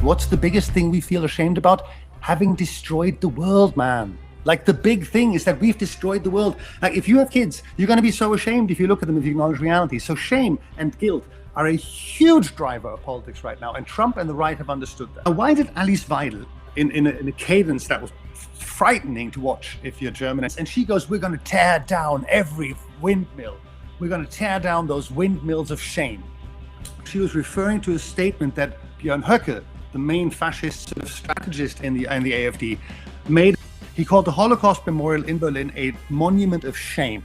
what's the biggest thing we feel ashamed about? Having destroyed the world, man. Like, the big thing is that we've destroyed the world. Like, if you have kids, you're going to be so ashamed if you look at them, if you acknowledge reality. So shame and guilt are a huge driver of politics right now, and Trump and the right have understood that. Why did Alice Weidel, in a cadence that was frightening to watch if you're German, and she goes, we're going to tear down every windmill. We're going to tear down those windmills of shame. She was referring to a statement that Björn Höcke, the main fascist sort of strategist in the AfD, made. He called the Holocaust Memorial in Berlin a monument of shame.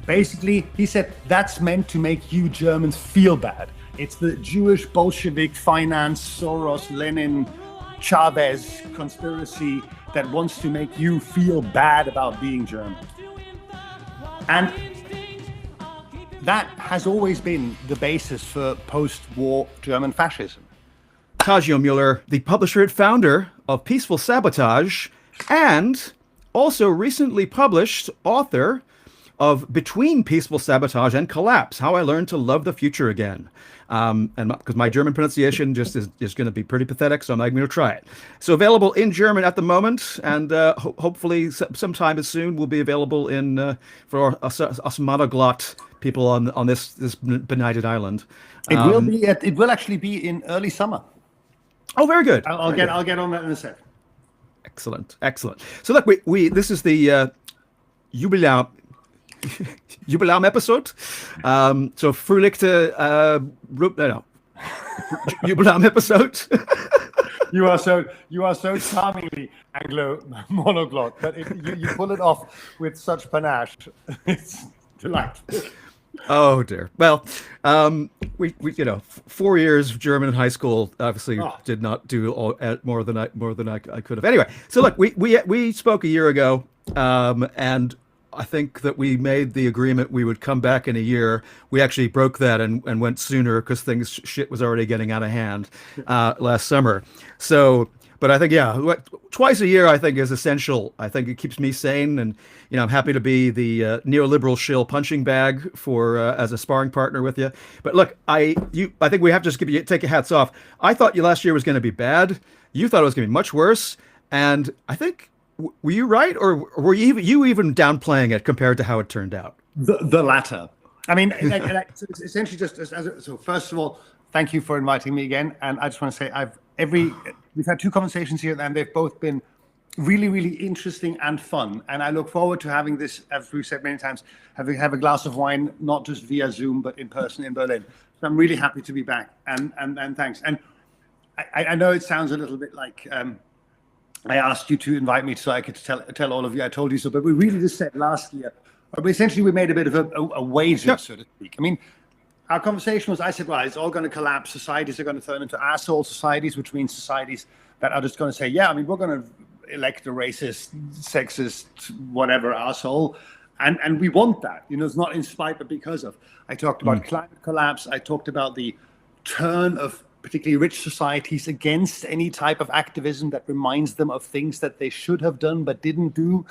Basically, he said that's meant to make you Germans feel bad. It's the Jewish Bolshevik finance, Soros, Lenin, Chavez conspiracy that wants to make you feel bad about being German. And that has always been the basis for post-war German fascism. Tadzio Müller, the publisher and founder of Peaceful Sabotage, and also recently published author of Between Peaceful Sabotage and Collapse, How I Learned to Love the Future Again. And because my German pronunciation just is going to be pretty pathetic, so I'm not going to try it. So available in German at the moment, and hopefully sometime soon will be available in for us monoglot people on this benighted island. It will actually be in early summer. Oh, very good. I'll get on that in a sec. Excellent. So look, we this is the Jubiläum episode. So fröhliche Jubiläum episode. You are so charmingly Anglo monoglot, but you pull it off with such panache. It's delightful. Oh dear. Well, we 4 years of German in high school obviously did not do more than I could have. Anyway, so look, we spoke a year ago, and I think that we made the agreement we would come back in a year. We actually broke that and went sooner because shit was already getting out of hand last summer. So. But I think, twice a year, I think, is essential. I think it keeps me sane. And, I'm happy to be the neoliberal shill punching bag for as a sparring partner with you. But look, I think we have to just take your hats off. I thought last year was going to be bad. You thought it was going to be much worse. And I think, were you right? Or were you even downplaying it compared to how it turned out? The latter. I mean, it's essentially just so first of all, thank you for inviting me again. And I just want to say we've had 2 conversations here, and they've both been really, really interesting and fun. And I look forward to having this, as we've said many times, have a glass of wine, not just via Zoom, but in person in Berlin. So I'm really happy to be back. And thanks. And I know it sounds a little bit like I asked you to invite me so I could tell all of you I told you so, but we really just said last year, essentially we made a bit of a wager, so to speak. I mean, our conversation was, I said, well, it's all going to collapse. Societies are going to turn into asshole societies, which means societies that are just going to say, we're going to elect a racist, sexist, whatever asshole. And we want that. It's not in spite, but because of. I talked about climate collapse. I talked about the turn of particularly rich societies against any type of activism that reminds them of things that they should have done but didn't do.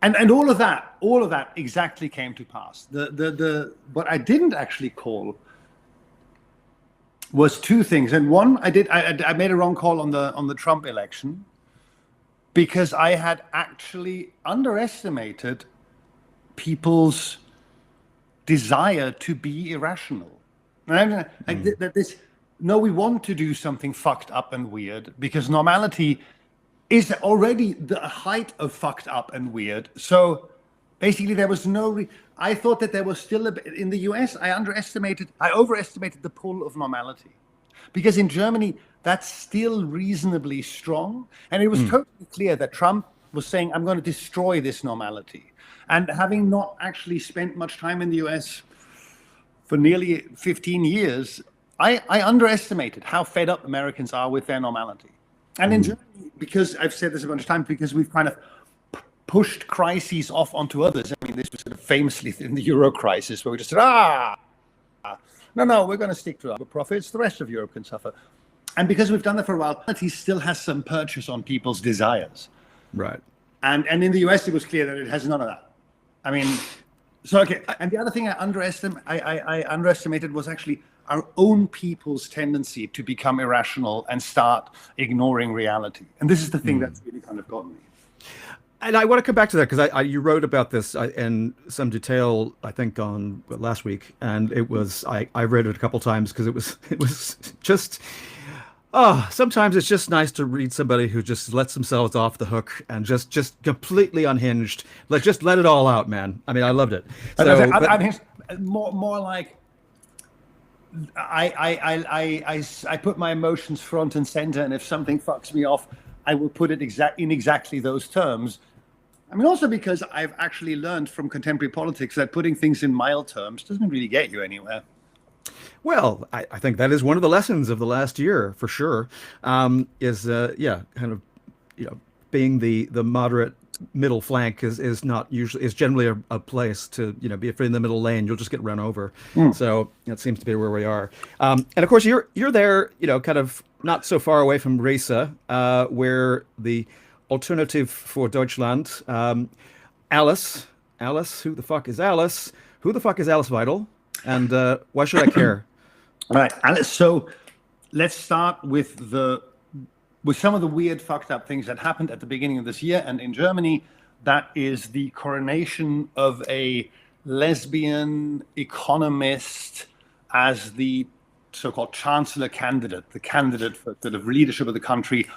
And all of that exactly came to pass. What I didn't actually call was 2 things. And one, I made a wrong call on the Trump election because I had actually underestimated people's desire to be irrational. And we want to do something fucked up and weird because normality is already the height of fucked up and weird. So basically there was I thought that there was still in the US, I overestimated the pull of normality. Because in Germany, that's still reasonably strong. And it was totally clear that Trump was saying, I'm going to destroy this normality. And having not actually spent much time in the US for nearly 15 years, I underestimated how fed up Americans are with their normality. And in Germany, because I've said this a bunch of times, because we've kind of pushed crises off onto others. I mean, this was sort of famously in the Euro crisis, where we just said, no, we're going to stick to our profits. The rest of Europe can suffer. And because we've done that for a while, he still has some purchase on people's desires. Right. And in the US, it was clear that it has none of that. I mean, So, okay. And the other thing I underestimated was actually our own people's tendency to become irrational and start ignoring reality. And this is the thing that's really kind of gotten me. And I want to come back to that because you wrote about this in some detail, I think, on last week, and it was I read it a couple times because it was just sometimes it's just nice to read somebody who just lets themselves off the hook and just completely unhinged. Just let it all out, man. I mean, I loved it. So, I'm more like I put my emotions front and center, and if something fucks me off, I will put it in exactly those terms. I mean, also because I've actually learned from contemporary politics that putting things in mild terms doesn't really get you anywhere. Well, I think that is one of the lessons of the last year for sure. Kind of, being the moderate middle flank is not usually is generally a place to be if you're in the middle lane you'll just get run over. So that seems to be where we are. And of course you're there kind of not so far away from Riesa, where the Alternative for Deutschland, Alice, who the fuck is Alice? Who the fuck is Alice Weidel? And why should I care? Right, Alice. So let's start with some of the weird, fucked up things that happened at the beginning of this year. And in Germany, that is the coronation of a lesbian economist as the so-called chancellor candidate, the candidate for sort of leadership of the country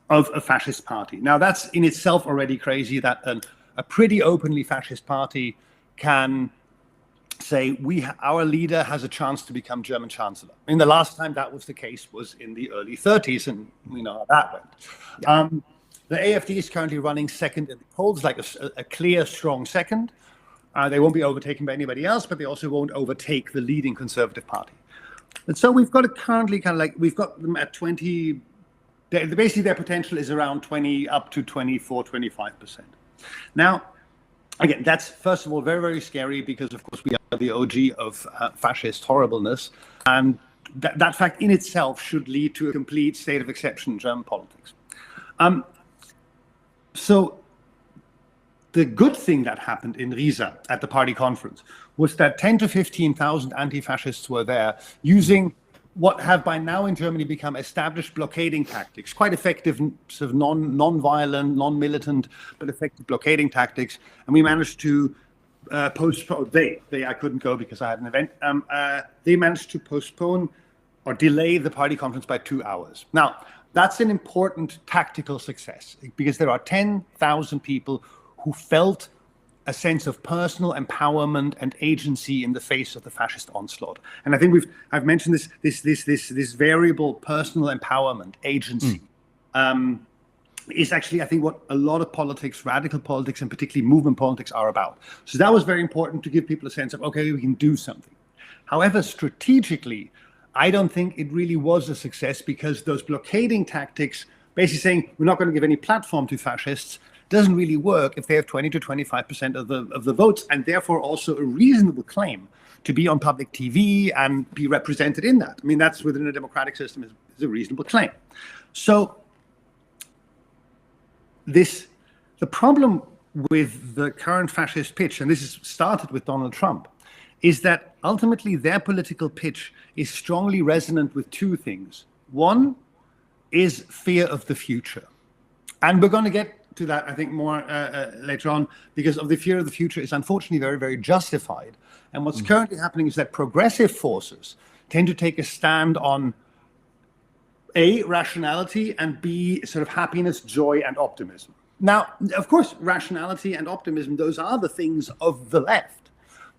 of a fascist party. Now, that's in itself already crazy that a pretty openly fascist party can say our leader has a chance to become German chancellor. I mean, the last time that was the case was in the early 30s, and we know how that went. Yeah. The AfD is currently running second in the polls, like a clear, strong second. They won't be overtaken by anybody else, but they also won't overtake the leading conservative party. And so we've got it currently we've got them at 20. Basically, their potential is around 20 up to 24, 25%. Now, again, that's first of all very, very scary because, of course, we are the OG of fascist horribleness. And that fact in itself should lead to a complete state of exception in German politics. So the good thing that happened in Riesa at the party conference was that 10 to 15,000 anti-fascists were there using what have by now in Germany become established blockading tactics, quite effective, sort of non-violent, non-militant, but effective blockading tactics. And we managed to postpone. I couldn't go because I had an event. They managed to postpone or delay the party conference by 2 hours. Now, that's an important tactical success because there are 10,000 people who felt a sense of personal empowerment and agency in the face of the fascist onslaught. And I think I've mentioned this variable personal empowerment agency is actually, I think, what a lot of politics, radical politics, and particularly movement politics are about. So that was very important to give people a sense of, okay, we can do something. However, strategically, I don't think it really was a success because those blockading tactics, basically saying we're not going to give any platform to fascists, doesn't really work if they have 20 to 25% of the votes, and therefore also a reasonable claim to be on public TV and be represented in that. I mean, that's within a democratic system is a reasonable claim. So the problem with the current fascist pitch, and this is started with Donald Trump, is that ultimately their political pitch is strongly resonant with two things. One is fear of the future. And we're going to get to that, I think, more later on, because of the fear of the future is unfortunately very, very justified. And what's currently happening is that progressive forces tend to take a stand on A, rationality, and B, sort of happiness, joy, and optimism. Now, of course, rationality and optimism, those are the things of the left.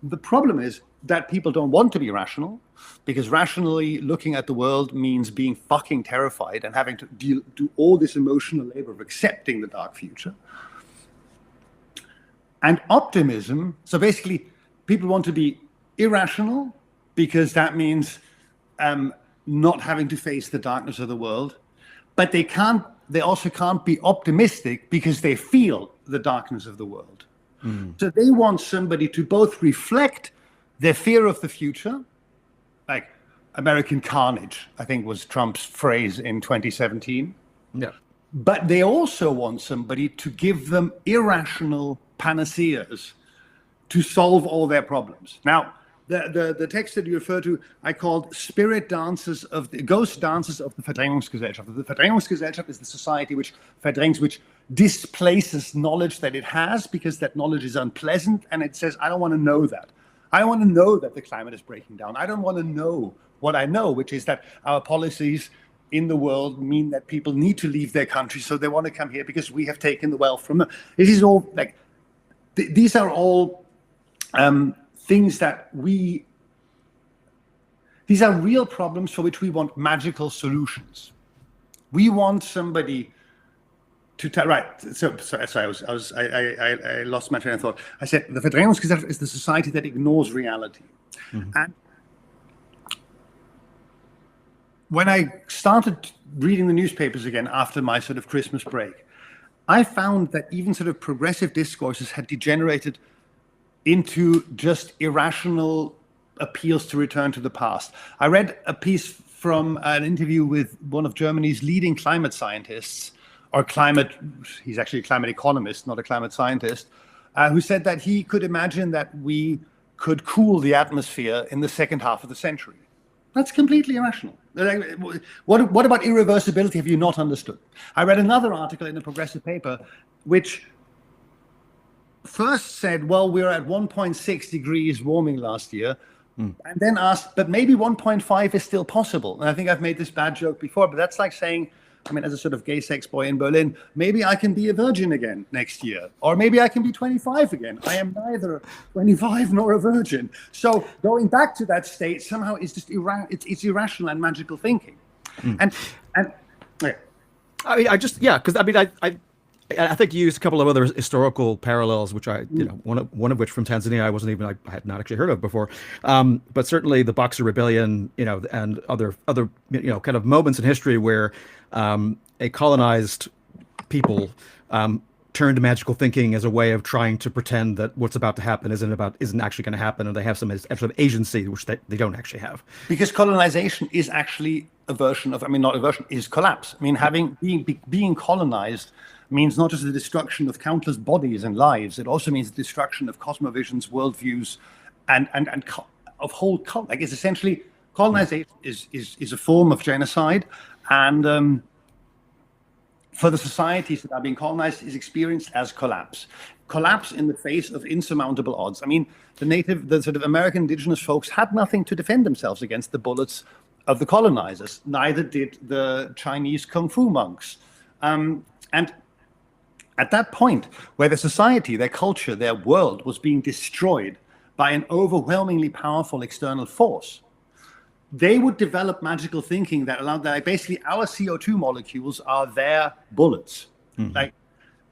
The problem is that people don't want to be rational, because rationally looking at the world means being fucking terrified and having to do all this emotional labor of accepting the dark future. And optimism, so basically people want to be irrational because that means not having to face the darkness of the world, but they also can't be optimistic because they feel the darkness of the world. So they want somebody to both reflect their fear of the future, like American carnage, I think was Trump's phrase in 2017. Yeah. But they also want somebody to give them irrational panaceas to solve all their problems. Now, the text that you refer to, I called Spirit Dances of the Ghost Dances of the Verdrängungsgesellschaft. The Verdrängungsgesellschaft is the society which verdrängs, which displaces knowledge that it has because that knowledge is unpleasant, and it says, I don't want to know that. I don't want to know that the climate is breaking down. I don't want to know what I know, which is that our policies in the world mean that people need to leave their country, so they want to come here because we have taken the wealth from them. This is all like, these are all things that these are real problems for which we want magical solutions. We want somebody to right. So sorry, I lost my train of thought. I said the Verdrängungsgesellschaft is the society that ignores reality. Mm-hmm. And when I started reading the newspapers again after my sort of Christmas break, I found that even sort of progressive discourses had degenerated into just irrational appeals to return to the past. I read a piece from an interview with one of Germany's leading climate scientists, he's actually a climate economist, not a climate scientist, who said that he could imagine that we could cool the atmosphere in the second half of the century. That's completely irrational. What about irreversibility have you not understood? I read another article in a progressive paper which first said, well, we're at 1.6 degrees warming last year, and then asked, but maybe 1.5 is still possible. And I think I've made this bad joke before, but that's like saying, I mean, as a sort of gay sex boy in Berlin, maybe I can be a virgin again next year, or maybe I can be 25 again. I am neither 25 nor a virgin. So going back to that state somehow is just it's irrational and magical thinking. And yeah. I mean, because I mean, I think you used a couple of other historical parallels, which one of which from Tanzania I had not actually heard of before, but certainly the Boxer Rebellion, and other kind of moments in history where a colonized people turned to magical thinking as a way of trying to pretend that what's about to happen isn't actually going to happen, and they have some sort of agency which they don't actually have. Because colonization is actually a version of, is collapse. I mean, being colonized means not just the destruction of countless bodies and lives, it also means the destruction of cosmovisions, worldviews, and of whole cult. Like, it's essentially, colonization is a form of genocide, and for the societies that are being colonized is experienced as collapse in the face of insurmountable odds. I mean, the sort of American indigenous folks had nothing to defend themselves against the bullets of the colonizers. Neither did the Chinese kung fu monks. And at that point, where their society, their culture, their world was being destroyed by an overwhelmingly powerful external force, they would develop magical thinking that allowed that basically our CO2 molecules are their bullets. Mm-hmm.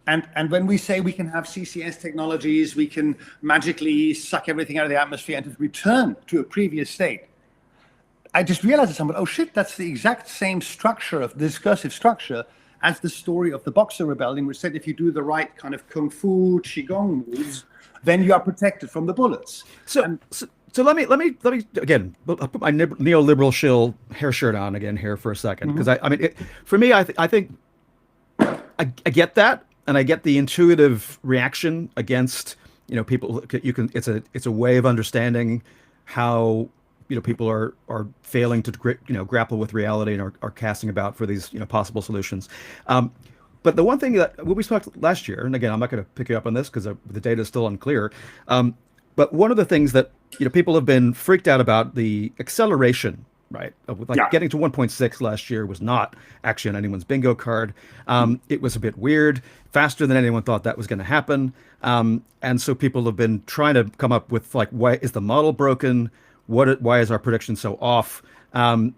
And when we say we can have CCS technologies, we can magically suck everything out of the atmosphere and return to a previous state, I just realized at some point, oh shit, that's the exact same structure of the discursive structure as the story of the Boxer Rebellion, which said if you do the right kind of kung fu qigong moves, then you are protected from the bullets. So let me again. I'll put my neoliberal shill hair shirt on again here for a second, because for me, I think I get that, and I get the intuitive reaction against people. It's a way of understanding how people are failing to grapple with reality and are casting about for these possible solutions. But the one thing that we talked last year, and again, I'm not going to pick you up on this because the data is still unclear. But one of the things that people have been freaked out about, the acceleration, right? Getting to 1.6 last year was not actually on anyone's bingo card. It was a bit weird, faster than anyone thought that was going to happen. And so people have been trying to come up with why is the model broken? Why is our prediction so off? And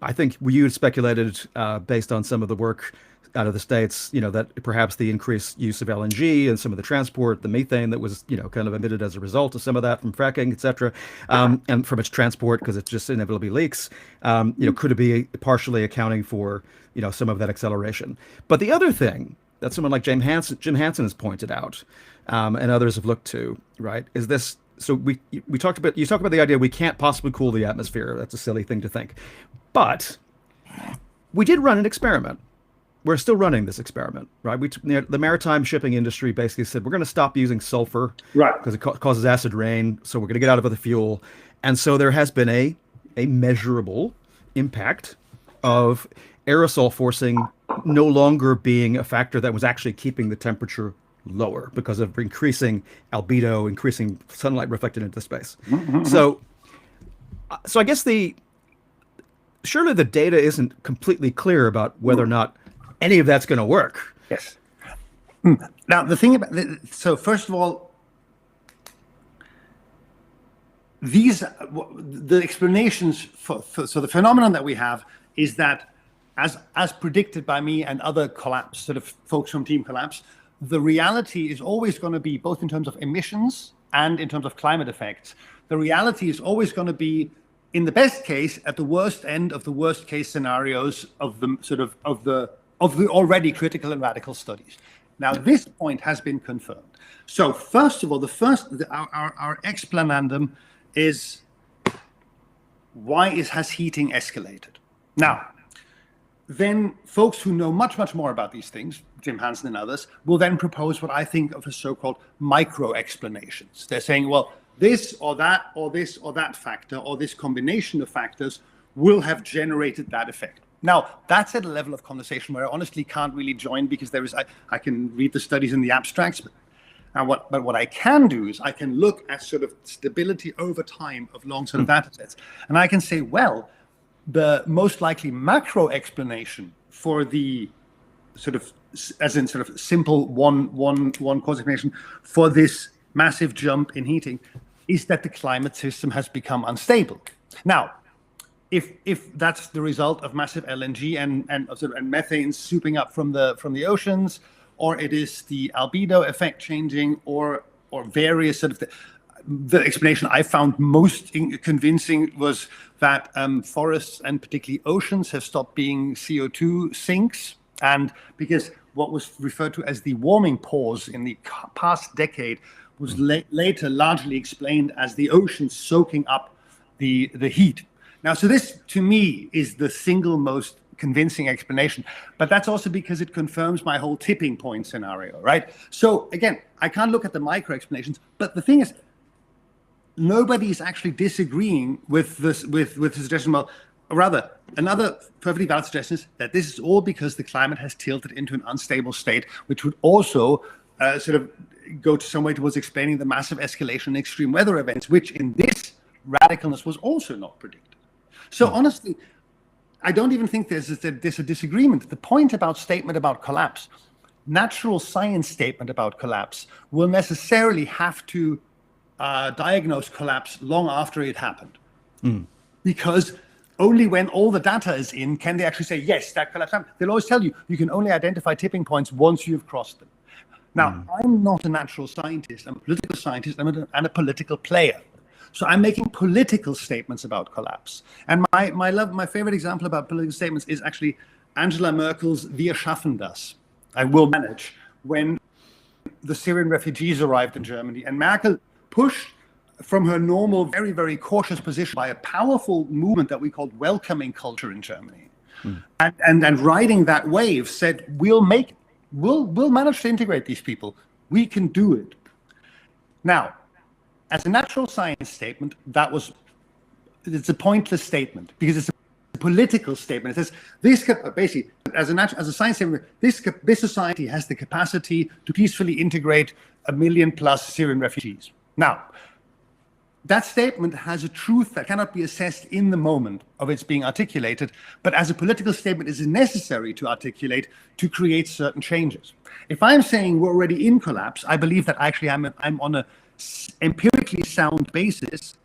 I think you had speculated based on some of the work out of the States, that perhaps the increased use of LNG and some of the transport, the methane that was, kind of emitted as a result of some of that from fracking, et cetera, and from its transport, because it just inevitably leaks, could it be partially accounting for, some of that acceleration? But the other thing that someone like Jim Hansen has pointed out, and others have looked to, right, is this. So you talked about the idea we can't possibly cool the atmosphere. That's a silly thing to think, but we did run an experiment. we're still running this experiment, right? The maritime shipping industry basically said we're going to stop using sulfur, Right, because it causes acid rain, so we're going to get out of the fuel, and so there has been a measurable impact of aerosol forcing no longer being a factor that was actually keeping the temperature lower because of increasing albedo, increasing sunlight reflected into space. So I guess surely the data isn't completely clear about whether or not any of that's going to work. Yes. Now, the thing about so first of all, the explanations so the phenomenon that we have is that as predicted by me and other collapse sort of folks from Team Collapse, the reality is always going to be, both in terms of emissions and in terms of climate effects, the reality is always going to be, in the best case, at the worst end of the worst case scenarios of the sort of the already critical and radical studies. Now, this point has been confirmed. So first of all, our explanandum is why has heating escalated? Now, then folks who know much, much more about these things, Jim Hansen and others, will then propose what I think of as so-called micro explanations. They're saying, well, this or that or this or that factor or this combination of factors will have generated that effect. Now, that's at a level of conversation where I honestly can't really join, because I can read the studies in the abstracts, but what I can do is I can look at sort of stability over time of long sort of data sets, and I can say, well, the most likely macro explanation for the sort of, as in sort of simple one cause explanation for this massive jump in heating, is that the climate system has become unstable. Now, if that's the result of massive LNG and methane souping up from the oceans, or it is the albedo effect changing, or various sort of the explanation I found most convincing was that forests and particularly oceans have stopped being CO2 sinks, and because what was referred to as the warming pause in the past decade was later largely explained as the ocean soaking up the heat. Now, so this to me is the single most convincing explanation, but that's also because it confirms my whole tipping point scenario, right? So again, I can't look at the micro explanations, but the thing is, nobody is actually disagreeing with this, with the suggestion. Well, rather, another perfectly valid suggestion is that this is all because the climate has tilted into an unstable state, which would also sort of go to some way towards explaining the massive escalation in extreme weather events, which in this radicalness was also not predicted. So honestly, I don't even think there's a disagreement. The point about statement about collapse, natural science statement about collapse, will necessarily have to diagnose collapse long after it happened. Because only when all the data is in can they actually say, yes, that collapse happened. They'll always tell you, you can only identify tipping points once you've crossed them. Now, I'm not a natural scientist. I'm a political scientist and a political player. So I'm making political statements about collapse. And my favorite example about political statements is actually Angela Merkel's Wir schaffen das, I will manage, when the Syrian refugees arrived in Germany. And Merkel pushed from her normal, very, very cautious position by a powerful movement that we called welcoming culture in Germany. And riding that wave said, we'll manage to integrate these people. We can do it. Now, as a natural science statement, it's a pointless statement, because it's a political statement. It says this basically, as a science statement, this society has the capacity to peacefully integrate 1 million plus Syrian refugees. Now, that statement has a truth that cannot be assessed in the moment of its being articulated, but as a political statement is necessary to articulate to create certain changes. If I'm saying we're already in collapse, I believe that actually I'm on a empirically sound basis,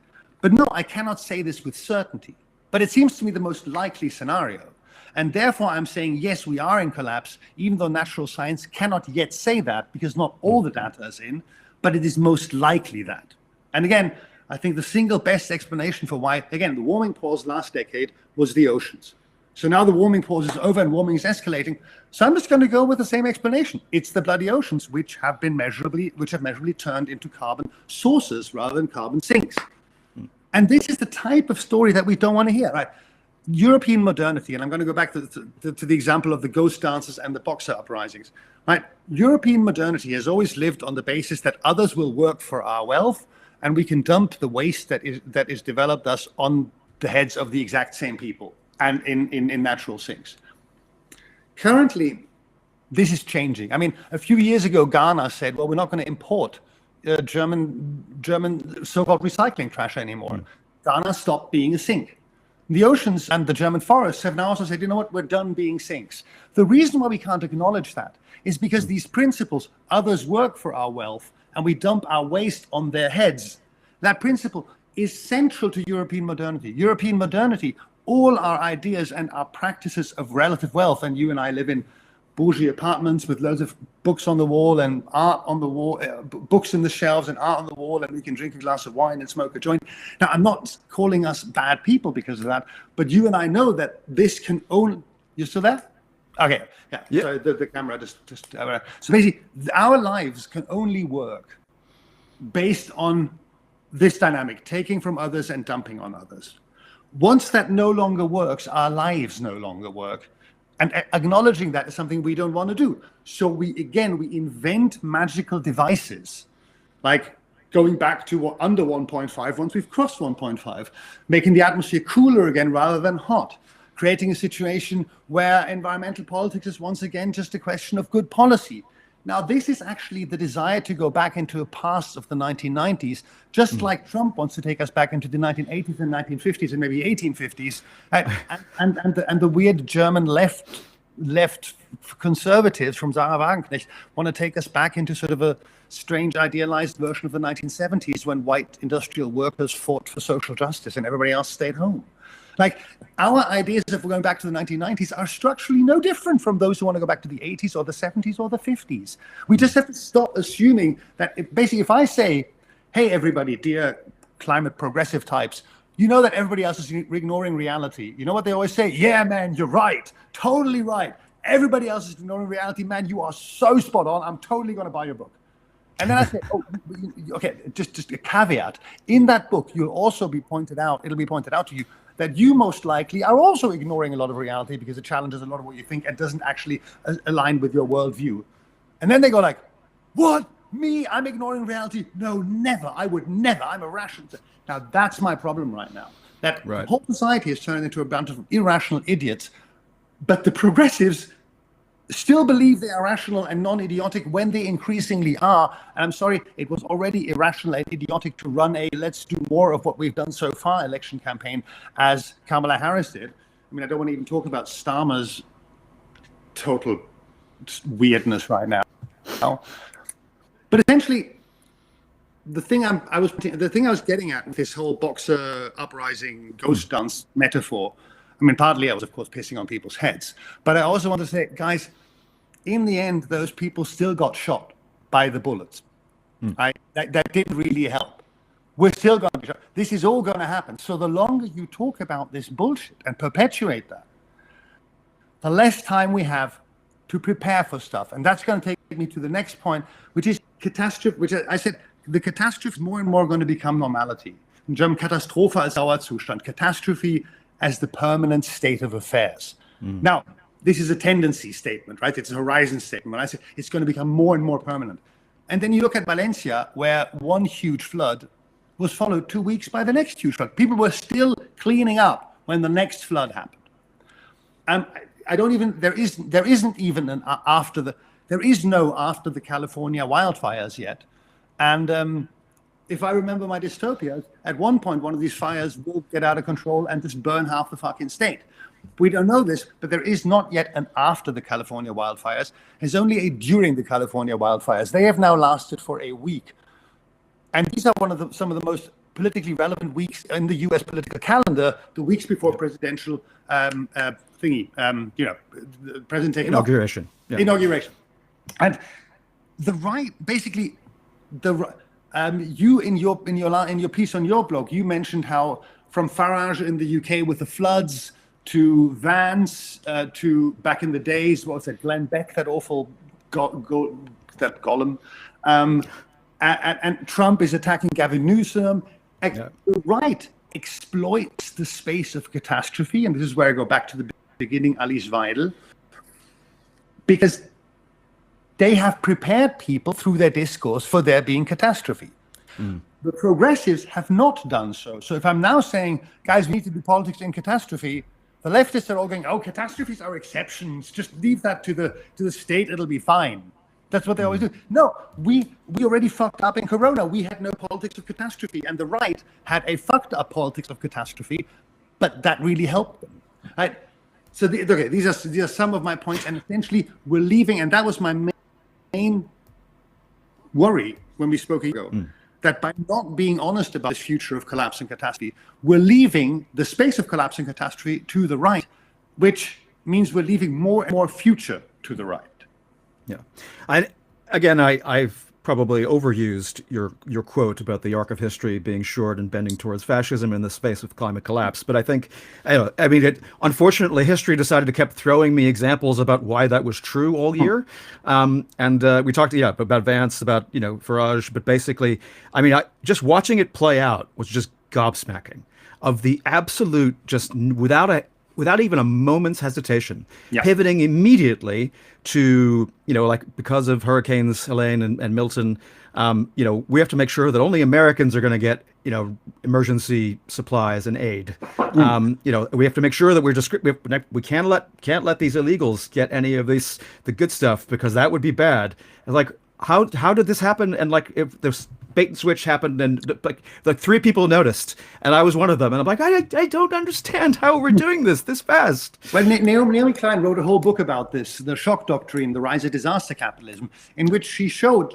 but no, I cannot say this with certainty. But it seems to me the most likely scenario. And therefore I'm saying, yes, we are in collapse, even though natural science cannot yet say that, because not all the data is in, but it is most likely that. And again, I think the single best explanation for why, again, the warming pause last decade was the oceans. So now the warming pause is over and warming is escalating. So I'm just going to go with the same explanation. It's the bloody oceans which have measurably turned into carbon sources rather than carbon sinks. And this is the type of story that we don't want to hear, right? European modernity, and I'm going to go back to the example of the ghost dancers and the Boxer uprisings, right? European modernity has always lived on the basis that others will work for our wealth, and we can dump the waste that is developed us on the heads of the exact same people and in natural sinks. Currently, this is changing. I mean, a few years ago, Ghana said, well, we're not going to import German so-called recycling trash anymore. Ghana stopped being a sink. The oceans and the German forests have now also said, you know what, we're done being sinks. The reason why we can't acknowledge that is because these principles, others work for our wealth, and we dump our waste on their heads. That principle is central to European modernity. European modernity, all our ideas and our practices of relative wealth, and you and I live in bougie apartments with loads of books on the wall and art on the wall, books in the shelves and art on the wall, and we can drink a glass of wine and smoke a joint. Now, I'm not calling us bad people because of that, but you and I know that this can only... You still there? Okay, yeah. Yeah. So the camera just so basically, our lives can only work based on this dynamic, taking from others and dumping on others. Once that no longer works, our lives no longer work. And acknowledging that is something we don't want to do. So we invent magical devices, like going back to under 1.5 once we've crossed 1.5, making the atmosphere cooler again rather than hot, creating a situation where environmental politics is once again just a question of good policy. Now, this is actually the desire to go back into a past of the 1990s, just like Trump wants to take us back into the 1980s and 1950s and maybe 1850s, and the weird German left conservatives from Sarah Wagenknecht want to take us back into sort of a strange idealized version of the 1970s when white industrial workers fought for social justice and everybody else stayed home. Like, our ideas, if we're going back to the 1990s, are structurally no different from those who want to go back to the 80s or the 70s or the 50s. We just have to stop assuming that if I say, hey, everybody, dear climate progressive types, you know that everybody else is ignoring reality. You know what they always say? Yeah, man, you're right. Totally right. Everybody else is ignoring reality. Man, you are so spot on. I'm totally going to buy your book. And then I say, oh, okay, just a caveat. In that book, it'll be pointed out to you that you most likely are also ignoring a lot of reality because it challenges a lot of what you think and doesn't actually align with your worldview. And then they go like, what? Me? I'm ignoring reality? No, never. I would never. I'm irrational. Now, that's my problem right now. That the whole society has turned into a bunch of irrational idiots, but the progressives still believe they are rational and non-idiotic when they increasingly are. And I'm sorry, it was already irrational and idiotic to run a let's do more of what we've done so far election campaign as Kamala Harris did. I mean, I don't want to even talk about Starmer's total weirdness right now. But essentially, the thing I was getting at with this whole Boxer uprising ghost dance metaphor, I mean, partly I was, of course, pissing on people's heads. But I also want to say, guys, in the end, those people still got shot by the bullets. Right? That didn't really help. We're still going to be shot. This is all going to happen. So the longer you talk about this bullshit and perpetuate that, the less time we have to prepare for stuff. And that's going to take me to the next point, which is catastrophe, which I said, the catastrophe is more and more going to become normality. In German, Katastrophe als Dauerzustand. Catastrophe as the permanent state of affairs. Now, this is a tendency statement, right? It's a horizon statement. When I say it's going to become more and more permanent. And then you look at Valencia, where one huge flood was followed 2 weeks by the next huge flood. People were still cleaning up when the next flood happened. There is no after the California wildfires yet. And if I remember my dystopias, at one point, one of these fires will get out of control and just burn half the fucking state. We don't know this, but there is not yet an after the California wildfires. There's only a during the California wildfires. They have now lasted for a week. And these are some of the most politically relevant weeks in the US political calendar, the weeks before presidential president taking inauguration. Yeah. Inauguration. And the right, basically, you in your piece on your blog, you mentioned how from Farage in the UK with the floods to Vance to back in the days, what was it, Glenn Beck, that awful that golem, and Trump is attacking Gavin Newsom. The right exploits the space of catastrophe, and this is where I go back to the beginning, Alice Weidel, because they have prepared people through their discourse for there being catastrophe. The progressives have not done so. So if I'm now saying, guys, we need to do politics in catastrophe, the leftists are all going, oh, catastrophes are exceptions. Just leave that to the state, it'll be fine. That's what they always do. No, we already fucked up in Corona. We had no politics of catastrophe, and the right had a fucked up politics of catastrophe, but that really helped them. Right? So these are some of my points, and essentially we're leaving, and that was my main worry when we spoke ago, that by not being honest about this future of collapse and catastrophe, we're leaving the space of collapse and catastrophe to the right, which means we're leaving more and more future to the right. Yeah. I've probably overused your quote about the arc of history being short and bending towards fascism in the space of climate collapse. But I think, unfortunately, history decided to keep throwing me examples about why that was true all year. We talked, about Vance, about, Farage. But basically, just watching it play out was just gobsmacking of the absolute, just without even a moment's hesitation, pivoting immediately to, because of Hurricanes Helene and Milton, we have to make sure that only Americans are going to get, emergency supplies and aid. We have to make sure that we can't let these illegals get any of the good stuff, because that would be bad. And how did this happen? And if there's bait and switch happened, and like 3 people noticed, and I was one of them, and I'm like, I don't understand how we're doing this fast. Well, Naomi Klein wrote a whole book about this, the shock doctrine, the rise of disaster capitalism, in which she showed,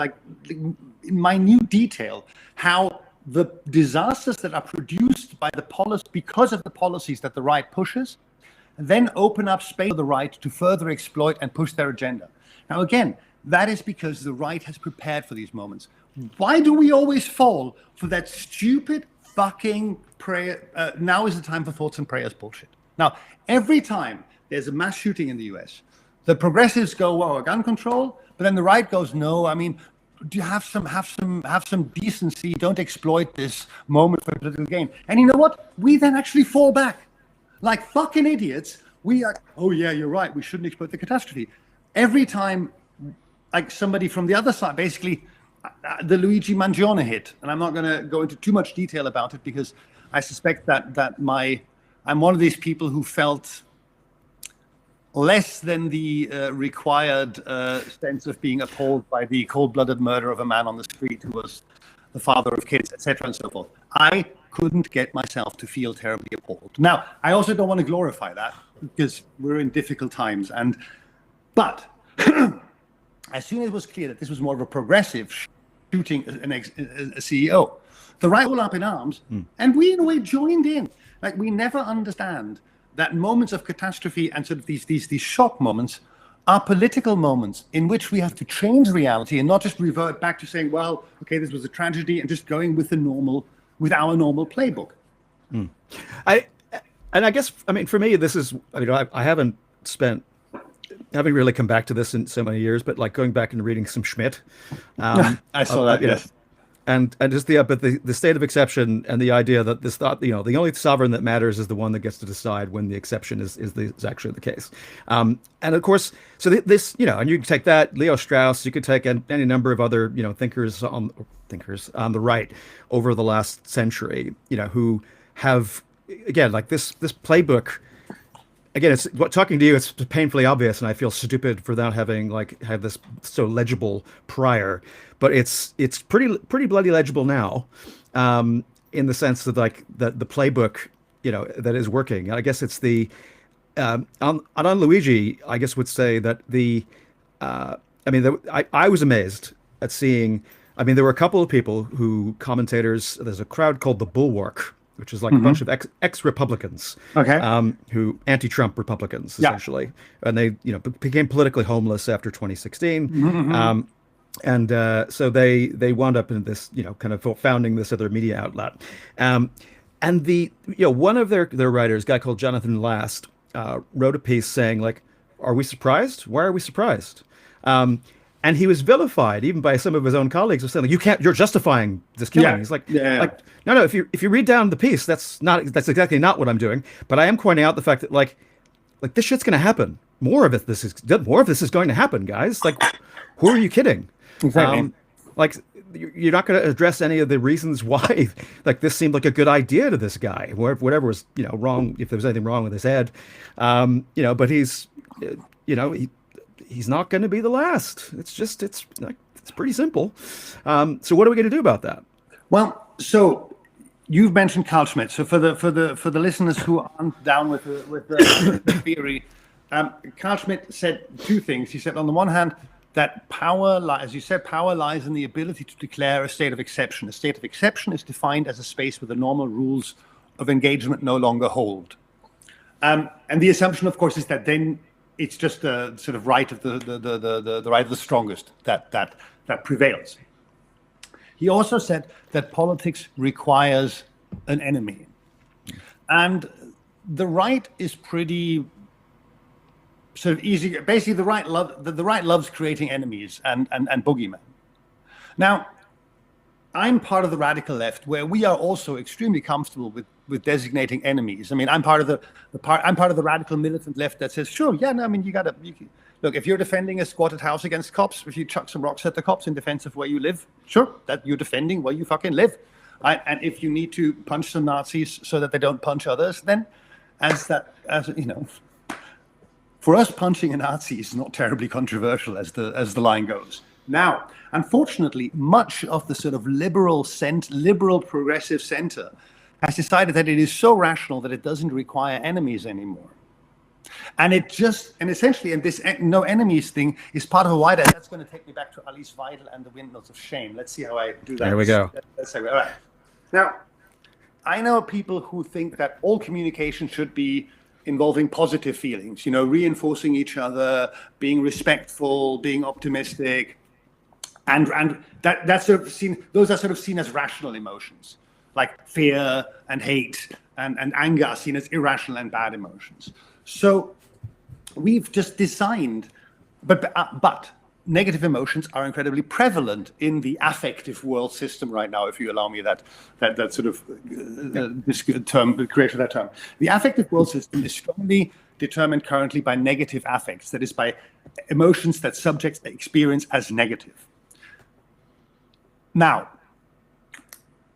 in minute detail, how the disasters that are produced by the policy, because of the policies that the right pushes, then open up space for the right to further exploit and push their agenda. Now, again, that is because the right has prepared for these moments. Why do we always fall for that stupid fucking prayer? Now is the time for thoughts and prayers bullshit. Now, every time there's a mass shooting in the US, the progressives go, "Well, gun control," but then the right goes, "No, do you have some decency? Don't exploit this moment for political gain." And you know what? We then actually fall back like fucking idiots. We are, "Oh yeah, you're right. We shouldn't exploit the catastrophe." Every time, somebody from the other side, basically. The Luigi Mangione hit, and I'm not going to go into too much detail about it, because I suspect that I'm one of these people who felt less than the required sense of being appalled by the cold-blooded murder of a man on the street who was the father of kids, etc., and so forth. I couldn't get myself to feel terribly appalled. Now, I also don't want to glorify that, because we're in difficult times, but as soon as it was clear that this was more of a progressive shooting a CEO, the right were up in arms, and we in a way joined in. We never understand that moments of catastrophe and sort of these shock moments are political moments in which we have to change reality and not just revert back to saying, well, okay, this was a tragedy, and just going with our normal playbook. I guess for me, this is, I haven't really come back to this in so many years, but going back and reading some Schmidt. I saw that, yes. And just but the state of exception, and the idea that this thought, the only sovereign that matters is the one that gets to decide when the exception is actually the case. And of course, so this, and you can take that, Leo Strauss, you could take any number of other, thinkers on the right over the last century, who have, again, this playbook. Again, talking to you, it's painfully obvious, and I feel stupid for not having had this so legible prior. But it's pretty bloody legible now, in the sense that that the playbook, that is working. And I guess it's the on Luigi, I guess would say that I was amazed at seeing. There were a couple of people commentators. There's a crowd called the Bulwark, which is a bunch of ex-Republicans, who anti-Trump Republicans, essentially. And they, became politically homeless after 2016. So they wound up in this, kind of founding this other media outlet. And one of their writers, a guy called Jonathan Last, wrote a piece saying, are we surprised? Why are we surprised? And And he was vilified even by some of his own colleagues of saying, you're justifying this killing. Yeah. He's like, Yeah. no, if you read down the piece, that's exactly not what I'm doing. But I am pointing out the fact that like this shit's going to happen. More of this is going to happen, guys. Like, who are you kidding? Exactly. Like, you're not going to address any of the reasons why like this seemed like a good idea to this guy, whatever was wrong, if there was anything wrong with his head, but he's he's not going to be the last. It's pretty simple. So what are we going to do about that? Well, so you've mentioned Carl Schmitt. So for the listeners who aren't down with the theory, Carl Schmitt said two things. He said, on the one hand, that power, as you said, power lies in the ability to declare a state of exception. A state of exception is defined as a space where the normal rules of engagement no longer hold. And the assumption, of course, is that then it's just the sort of right of the right of the strongest that prevails. He also said that politics requires an enemy, and the right is pretty sort of easy. Basically, the right loves creating enemies and boogeymen. Now, I'm part of the radical left, where we are also extremely comfortable with designating enemies. I mean, I'm part of the radical militant left that says, sure, yeah, no, I mean, look, if you're defending a squatted house against cops, if you chuck some rocks at the cops in defense of where you live, sure, that you're defending where you fucking live. And if you need to punch some Nazis so that they don't punch others, then for us, punching a Nazi is not terribly controversial, as the line goes. Now, unfortunately, much of the sort of liberal progressive center has decided that it is so rational that it doesn't require enemies anymore. And essentially, this no enemies thing is part of a wider. That's going to take me back to Alice Weidel and the Windmills of Shame. Let's see how I do that. There we go. Let's say, all right. Now, I know people who think that all communication should be involving positive feelings, reinforcing each other, being respectful, being optimistic, and that's sort of seen. Those are sort of seen as rational emotions, like fear and hate and anger are seen as irrational and bad emotions. So we've just designed, but negative emotions are incredibly prevalent in the affective world system right now, if you allow me that sort of this term, the creation of that term. The affective world system is strongly determined currently by negative affects, that is, by emotions that subjects experience as negative. Now,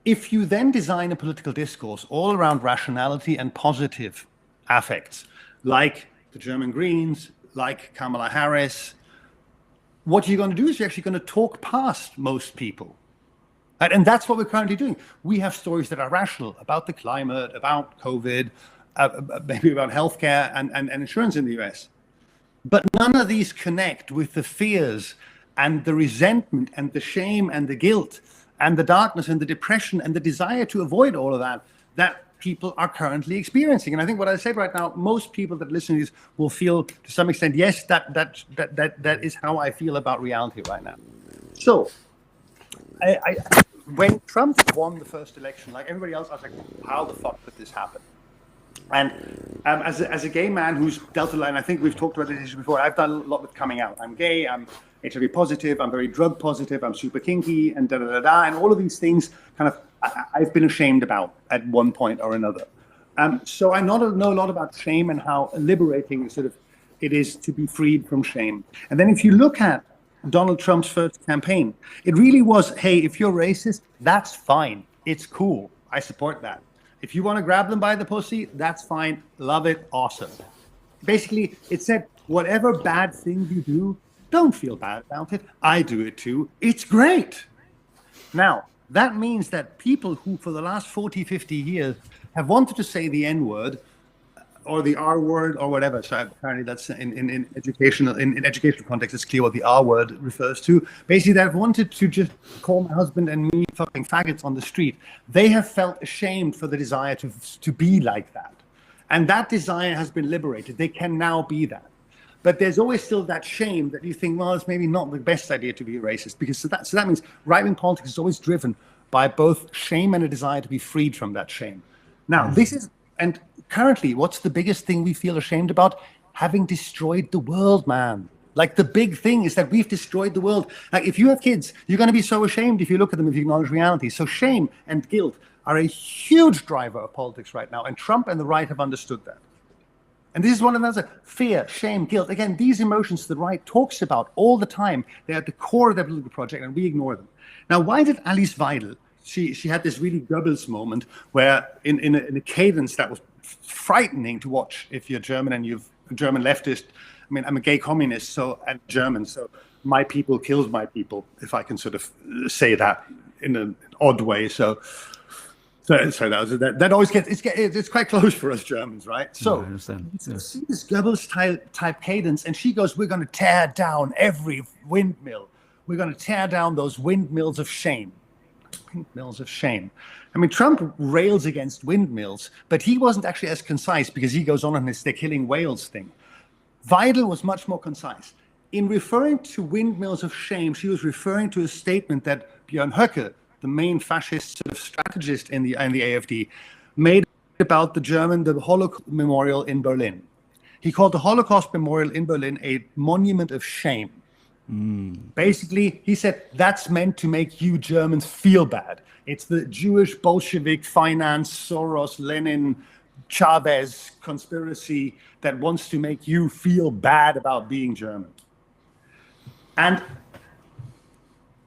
if you then design a political discourse all around rationality and positive affects, like the German Greens, like Kamala Harris, what you're going to do is you're actually going to talk past most people. Right? And that's what we're currently doing. We have stories that are rational about the climate, about COVID, maybe about healthcare and insurance in the US. But none of these connect with the fears and the resentment and the shame and the guilt and the darkness and the depression and the desire to avoid all of that people are currently experiencing. And I think what I said right now, most people that listen to this will feel to some extent, yes, that is how I feel about reality right now. So when Trump won the first election, like everybody else, I was like, how the fuck did this happen? And as a gay man who's dealt a lot, and I think we've talked about this issue before, I've done a lot with coming out. I'm gay, I'm HIV positive, I'm very drug positive, I'm super kinky, and and all of these things kind of I've been ashamed about at one point or another. So I know a lot about shame and how liberating sort of it is to be freed from shame. And then if you look at Donald Trump's first campaign, it really was, hey, if you're racist, that's fine. It's cool. I support that. If you want to grab them by the pussy, that's fine. Love it. Awesome. Basically, it said, whatever bad thing you do, don't feel bad about it. I do it too. It's great. Now, that means that people who for the last 40, 50 years have wanted to say the N-word or the R-word or whatever. So apparently that's in educational context, it's clear what the R-word refers to. Basically, they've wanted to just call my husband and me fucking faggots on the street. They have felt ashamed for the desire to be like that. And that desire has been liberated. They can now be that. But there's always still that shame that you think, well, it's maybe not the best idea to be a racist, because so that means right-wing politics is always driven by both shame and a desire to be freed from that shame. Now, and currently, what's the biggest thing we feel ashamed about? Having destroyed the world, man. Like the big thing is that we've destroyed the world. Like if you have kids, you're going to be so ashamed if you look at them, if you acknowledge reality. So shame and guilt are a huge driver of politics right now. And Trump and the right have understood that. And this is one of those fear, shame, guilt. Again, these emotions the right talks about all the time. They're at the core of their political project, and we ignore them. Now, why did Alice Weidel, she had this really Goebbels moment where in a cadence that was frightening to watch if you're German and you've a German leftist. I mean, I'm a gay communist, and German, so my people kills my people, if I can sort of say that in an odd way. So that always gets it's quite close for us Germans, right? So I understand. Yeah. See this Goebbels type cadence, and she goes, "We're going to tear down every windmill. We're going to tear down those windmills of shame." Windmills of shame. I mean, Trump rails against windmills, but he wasn't actually as concise because he goes on this "they're killing whales" thing. Weidel was much more concise. In referring to windmills of shame, she was referring to a statement that Björn Höcke, the main fascist sort of strategist in the AfD, made about the Holocaust Memorial in Berlin. He called the Holocaust Memorial in Berlin a monument of shame. Basically, he said that's meant to make you Germans feel bad. It's the Jewish Bolshevik finance, Soros, Lenin, Chavez conspiracy that wants to make you feel bad about being German. And